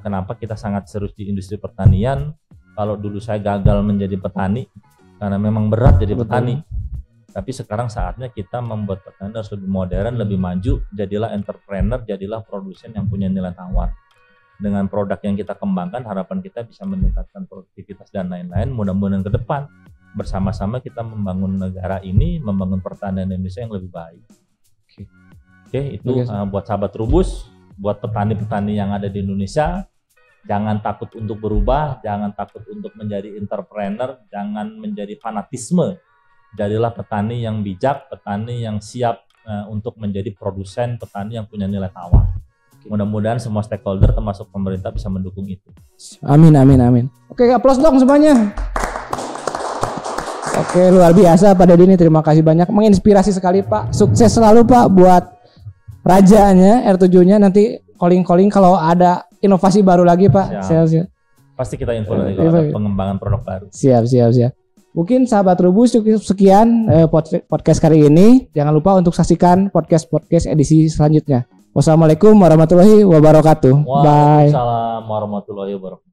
B: kenapa kita sangat serius di industri pertanian. Kalau dulu saya gagal menjadi petani karena memang berat jadi petani. Tapi sekarang saatnya kita membuat petani harus lebih modern, lebih maju. Jadilah entrepreneur, jadilah produsen yang punya nilai tawar. Dengan produk yang kita kembangkan, harapan kita bisa meningkatkan produktivitas dan lain-lain. Mudah-mudahan ke depan bersama-sama kita membangun negara ini, membangun pertanian Indonesia yang lebih baik. Oke, itu buat sahabat Trubus, buat petani-petani yang ada di Indonesia. Jangan takut untuk berubah, jangan takut untuk menjadi entrepreneur, jangan menjadi fanatisme. Jadilah petani yang bijak, petani yang siap untuk menjadi produsen, petani yang punya nilai tawar. Mudah-mudahan semua stakeholder termasuk pemerintah bisa mendukung itu.
A: Amin. Oke, aplaus dong semuanya. Oke, luar biasa Pak Dedi ini, terima kasih banyak, menginspirasi sekali Pak. Sukses selalu Pak buat rajanya, R7-nya. Nanti calling kalau ada inovasi baru lagi Pak. Siap. Pasti kita info lagi kalau ada pengembangan produk baru. Siap. Mungkin sahabat Trubus cukup sekian podcast kali ini. Jangan lupa untuk saksikan podcast edisi selanjutnya. Wassalamualaikum warahmatullahi wabarakatuh.
B: Waalaikumsalam warahmatullahi wabarakatuh.